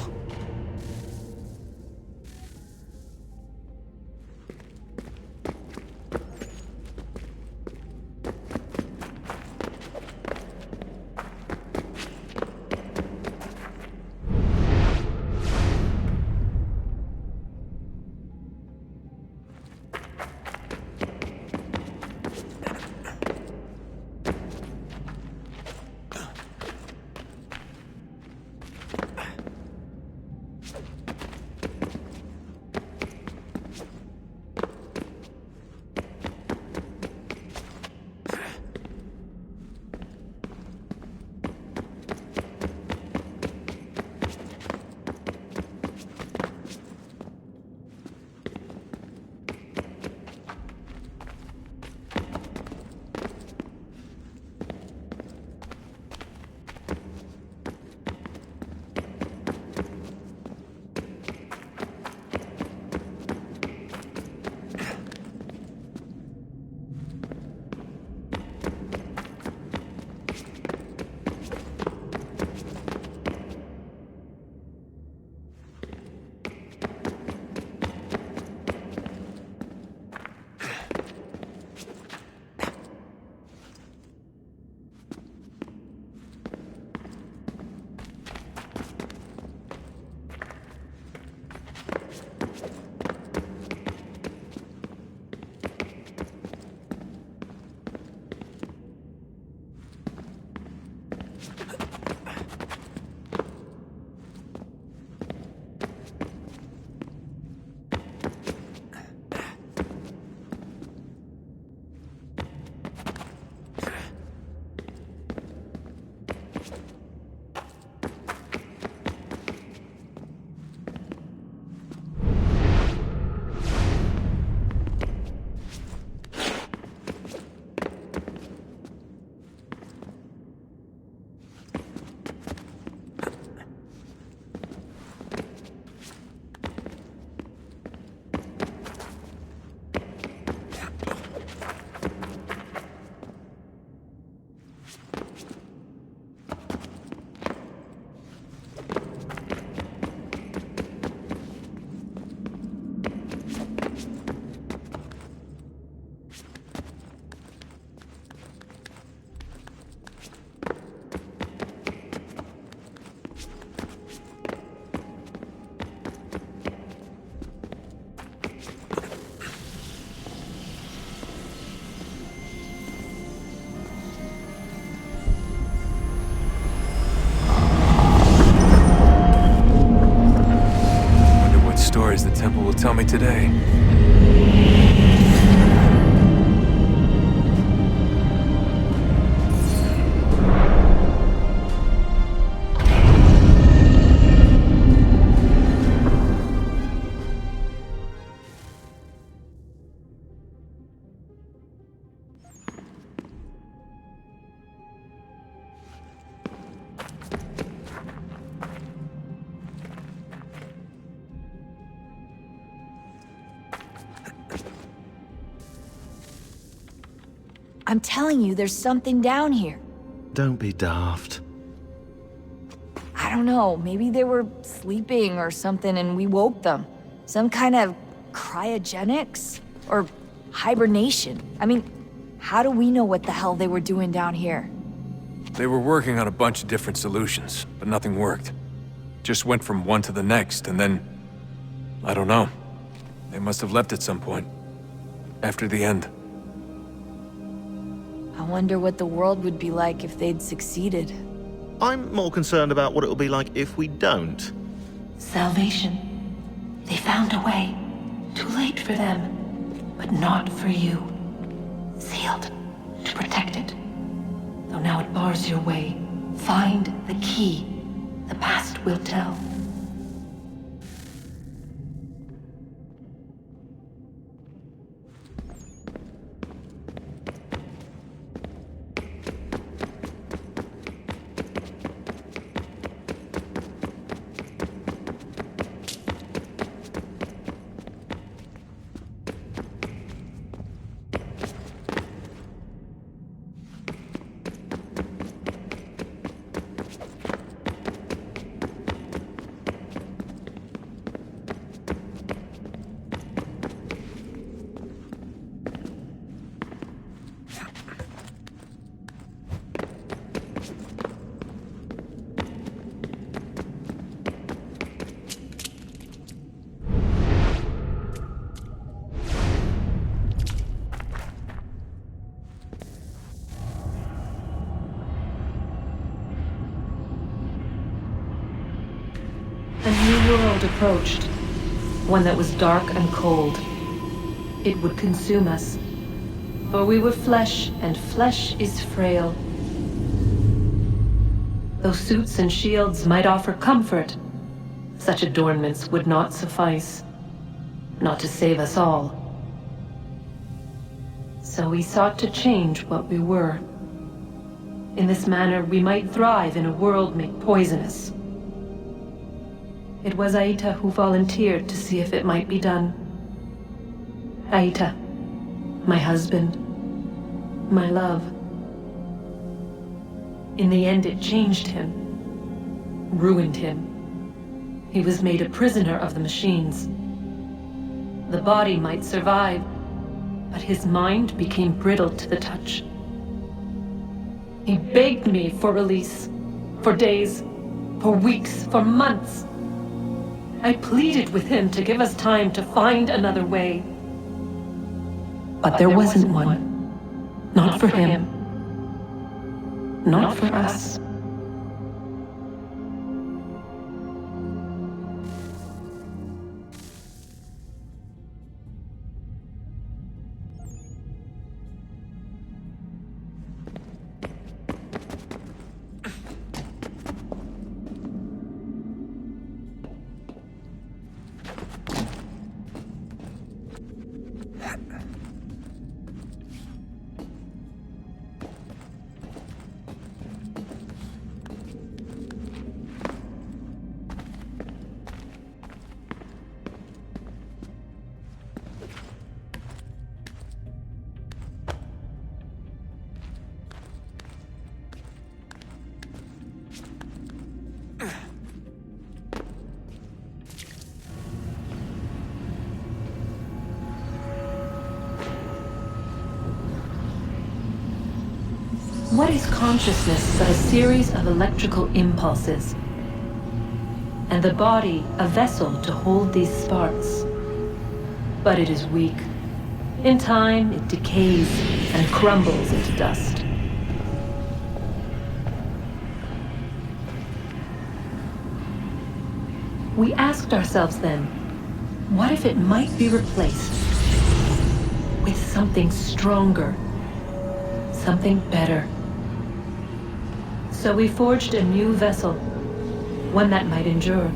D: tell me today.
L: I'm telling you, there's something down here.
P: Don't be daft.
L: I don't know, maybe they were sleeping or something and we woke them. Some kind of cryogenics? Or hibernation? I mean, how do we know what the hell they were doing down here?
D: They were working on a bunch of different solutions, but nothing worked. Just went from one to the next, and then... I don't know. They must have left at some point. After the end.
L: I wonder what the world would be like if they'd succeeded.
P: I'm more concerned about what it will be like if we don't.
O: Salvation. They found a way. Too late for them, but not for you. Sealed to protect it. Though now it bars your way. Find the key. The past will tell. A new world approached. One that was dark and cold. It would consume us. For we were flesh, and flesh is frail. Though suits and shields might offer comfort, such adornments would not suffice. Not to save us all. So we sought to change what we were. In this manner, we might thrive in a world made poisonous. It was Aita who volunteered to see if it might be done. Aita, my husband, my love. In the end, it changed him, ruined him. He was made a prisoner of the machines. The body might survive, but his mind became brittle to the touch. He begged me for release, for days, for weeks, for months. I pleaded with him to give us time to find another way. But there wasn't one. Not for him. Not for us. What is consciousness but a series of electrical impulses? And the body a vessel to hold these sparks. But it is weak. In time, it decays and crumbles into dust. We asked ourselves then, What if it might be replaced with something stronger, something better? So we forged a new vessel, one that might endure.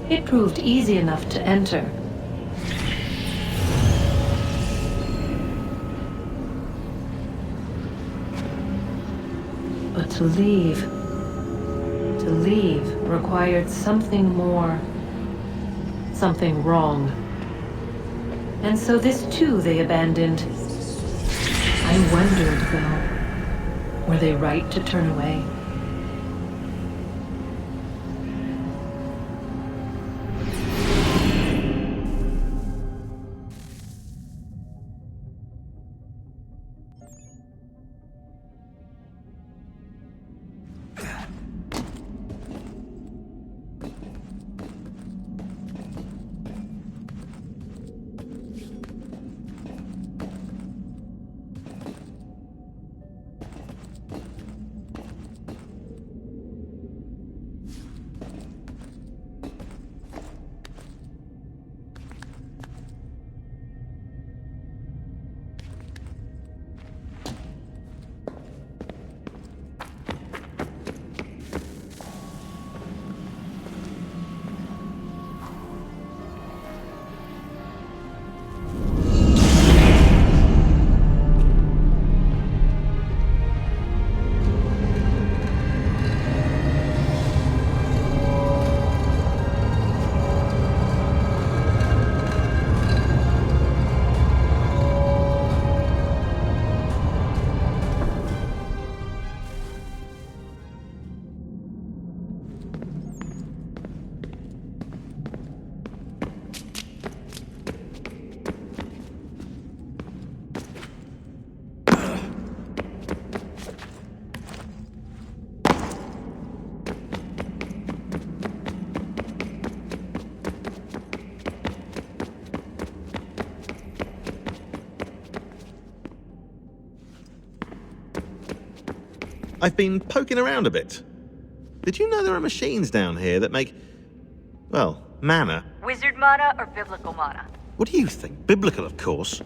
O: It proved easy enough to enter. But to leave required something more, something wrong. And so this too they abandoned. I wondered, though, were they right to turn away?
P: I've been poking around a bit. Did you know there are machines down here that make, well, mana?
I: Wizard mana or biblical mana?
P: What do you think? Biblical, of course.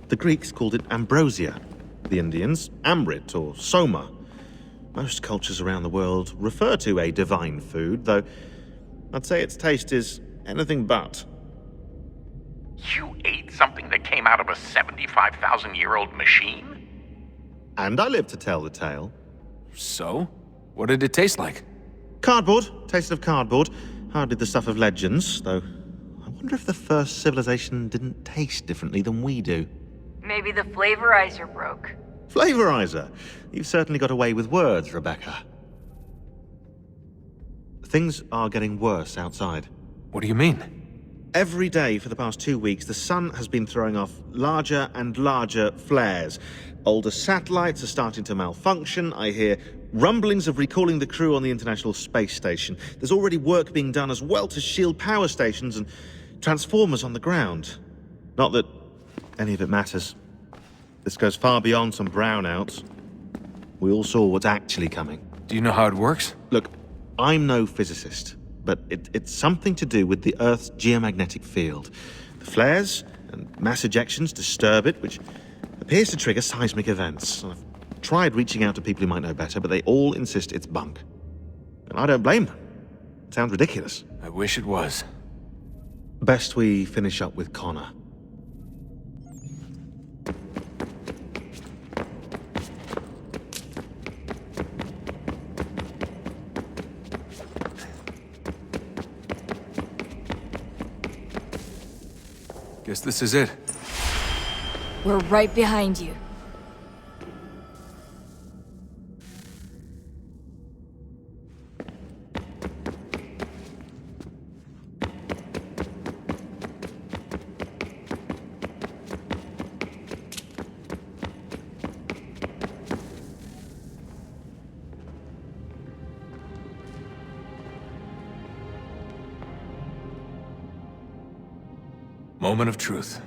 P: The Greeks called it ambrosia. The Indians, amrit or soma. Most cultures around the world refer to a divine food, though I'd say its taste is anything but.
H: You ate something that came out of a 75,000-year-old machine?
P: And I live to tell the tale.
D: So? What did it taste like?
P: Cardboard. Taste of cardboard. Hardly the stuff of legends, though I wonder if the first civilization didn't taste differently than we do.
I: Maybe the flavorizer broke.
P: Flavorizer? You've certainly got away with words, Rebecca. Things are getting worse outside.
D: What do you mean?
P: Every day for the past 2 weeks, the sun has been throwing off larger and larger flares. Older satellites are starting to malfunction. I hear rumblings of recalling the crew on the International Space Station. There's already work being done as well to shield power stations and transformers on the ground. Not that any of it matters. This goes far beyond some brownouts. We all saw what's actually coming.
D: Do you know how it works?
P: Look, I'm no physicist, but it's something to do with the Earth's geomagnetic field. The flares and mass ejections disturb it, which appears to trigger seismic events. I've tried reaching out to people who might know better, but they all insist it's bunk. And I don't blame them. It sounds ridiculous.
D: I wish it was.
P: Best we finish up with Connor.
D: Guess this is it.
L: We're right behind you.
D: Moment of truth.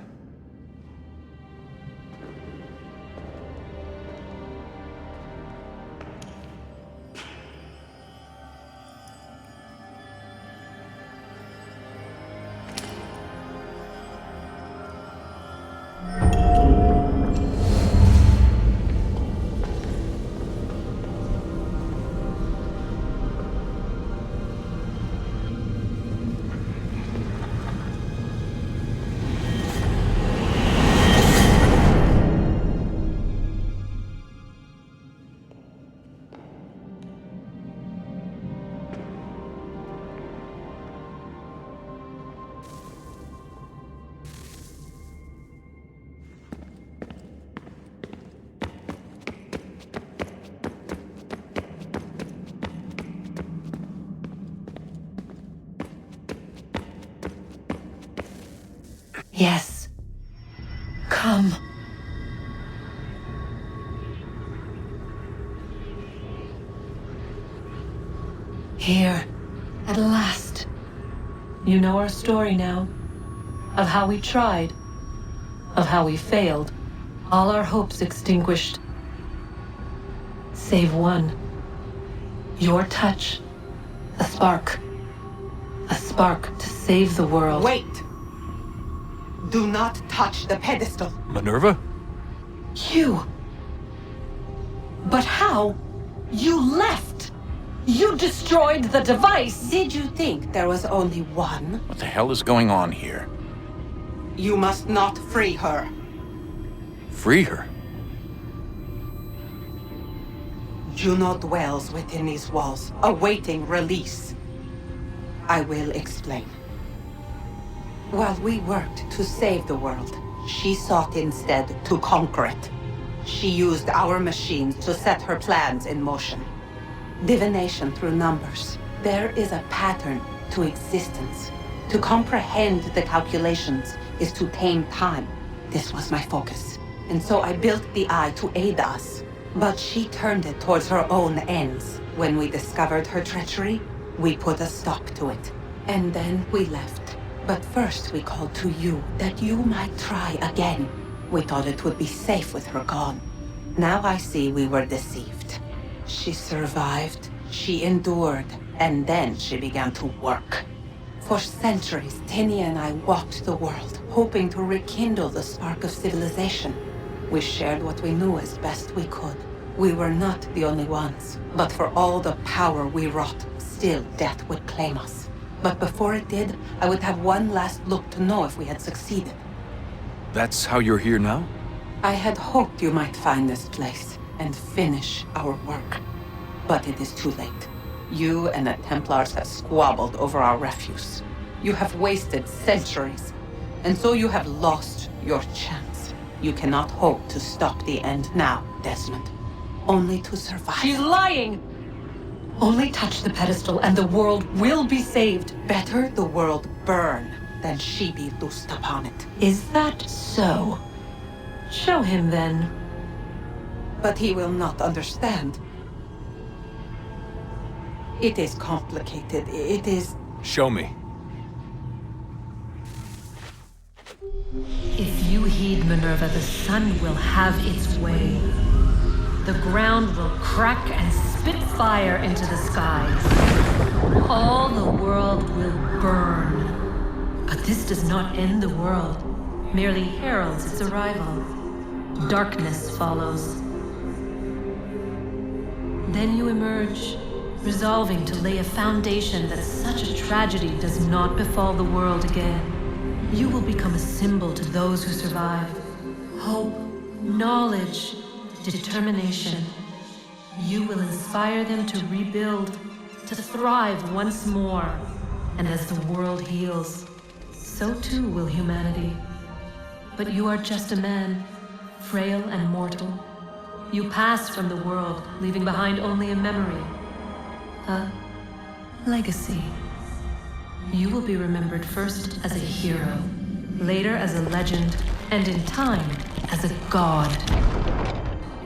O: Yes. Come. Here, at last. You know our story now. Of how we tried. Of how we failed. All our hopes extinguished. Save one. Your touch. A spark. A spark to save the world.
Q: Wait! Do not touch the pedestal.
D: Minerva?
O: You. But how? You left! You destroyed the device!
Q: Did you think there was only one?
R: What the hell is going on here?
Q: You must not free her.
R: Free her?
Q: Juno dwells within these walls, awaiting release. I will explain. While we worked to save the world, she sought instead to conquer it. She used our machines to set her plans in motion. Divination through numbers. There is a pattern to existence. To comprehend the calculations is to tame time. This was my focus. And so I built the eye to aid us. But she turned it towards her own ends. When we discovered her treachery, we put a stop to it. And then we left. But first we called to you, that you might try again. We thought it would be safe with her gone. Now I see we were deceived. She survived, she endured, and then she began to work. For centuries, Tinia and I walked the world, hoping to rekindle the spark of civilization. We shared what we knew as best we could. We were not the only ones, but for all the power we wrought, still death would claim us. But before it did, I would have one last look to know if we had succeeded.
R: That's how you're here now?
Q: I had hoped you might find this place and finish our work. But it is too late. You and the Templars have squabbled over our refuse. You have wasted centuries, and so you have lost your chance. You cannot hope to stop the end now, Desmond. Only to survive.
O: She's lying! Only touch the pedestal and the world will be saved.
Q: Better the world burn than she be loosed upon it.
O: Is that so? Show him then.
Q: But he will not understand. It is complicated. It is...
D: Show me.
O: If you heed Minerva, the sun will have its way. The ground will crack and spit fire into the skies. All the world will burn. But this does not end the world, merely heralds its arrival. Darkness follows. Then you emerge, resolving to lay a foundation that such a tragedy does not befall the world again. You will become a symbol to those who survive. Hope, knowledge, determination. You will inspire them to rebuild, to thrive once more. And as the world heals, so too will humanity. But you are just a man, frail and mortal. You pass from the world, leaving behind only a memory. A legacy. You will be remembered first as a hero, later as a legend, and in time, as a god.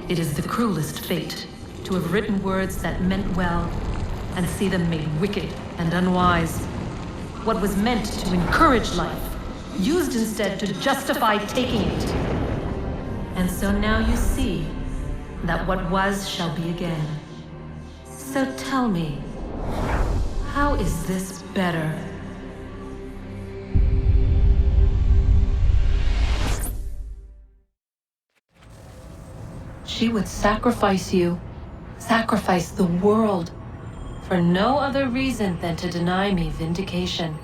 O: It is the cruelest fate, to have written words that meant well, and see them made wicked and unwise. What was meant to encourage life, used instead to justify taking it. And so now you see that what was shall be again. So tell me, how is this better? She would sacrifice you, sacrifice the world, for no other reason than to deny me vindication.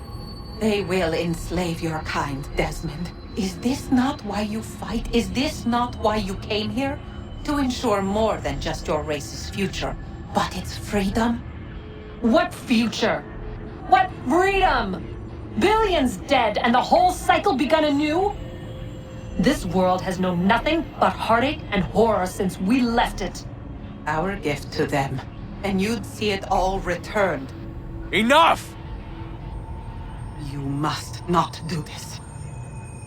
Q: They will enslave your kind, Desmond. Is this not why you fight? Is this not why you came here? To ensure more than just your race's future, but its freedom?
O: What future? What freedom? Billions dead and the whole cycle begun anew? This world has known nothing but heartache and horror since we left it.
Q: Our gift to them, and you'd see it all returned.
D: Enough!
Q: You must not do this.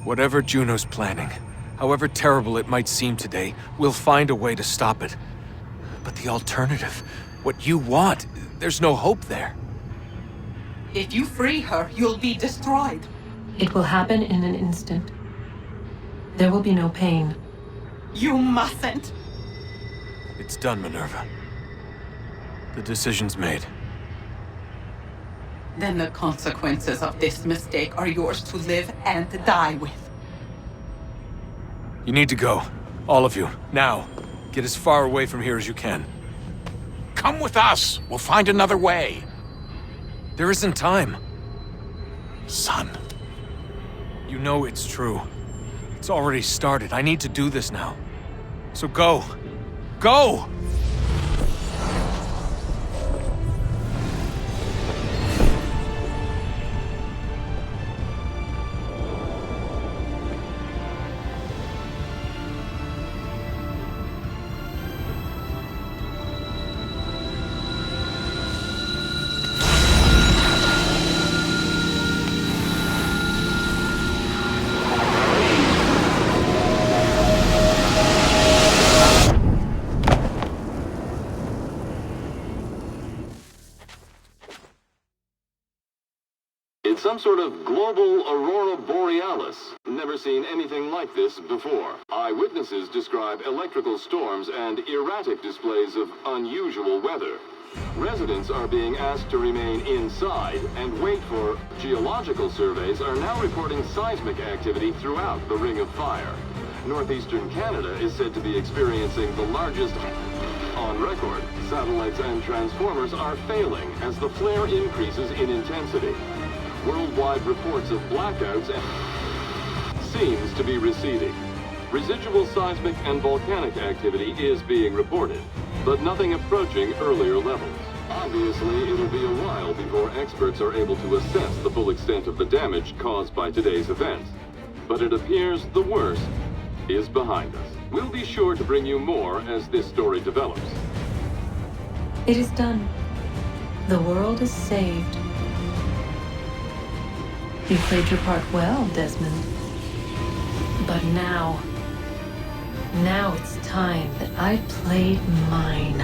D: Whatever Juno's planning, however terrible it might seem today, we'll find a way to stop it. But the alternative, what you want, there's no hope there.
Q: If you free her, you'll be destroyed.
O: It will happen in an instant. There will be no pain.
Q: You mustn't.
D: It's done, Minerva. The decision's made.
Q: Then the consequences of this mistake are yours to live and die with.
D: You need to go. All of you. Now. Get as far away from here as you can.
H: Come with us. We'll find another way.
D: There isn't time.
H: Son.
D: You know it's true. It's already started. I need to do this now. So go. Go!
S: It's some sort of global aurora borealis. Never seen anything like this before. Eyewitnesses describe electrical storms and erratic displays of unusual weather. Residents are being asked to remain inside and wait for geological surveys are now reporting seismic activity throughout the Ring of Fire. Northeastern Canada is said to be experiencing the largest on record. Satellites and transformers are failing as the flare increases in intensity. Worldwide reports of blackouts seems to be receding. Residual seismic and volcanic activity is being reported, but nothing approaching earlier levels. Obviously, it'll be a while before experts are able to assess the full extent of the damage caused by today's events. But it appears the worst is behind us. We'll be sure to bring you more as this story develops.
O: It is done. The world is saved. You played your part well, Desmond. But now it's time that I played mine.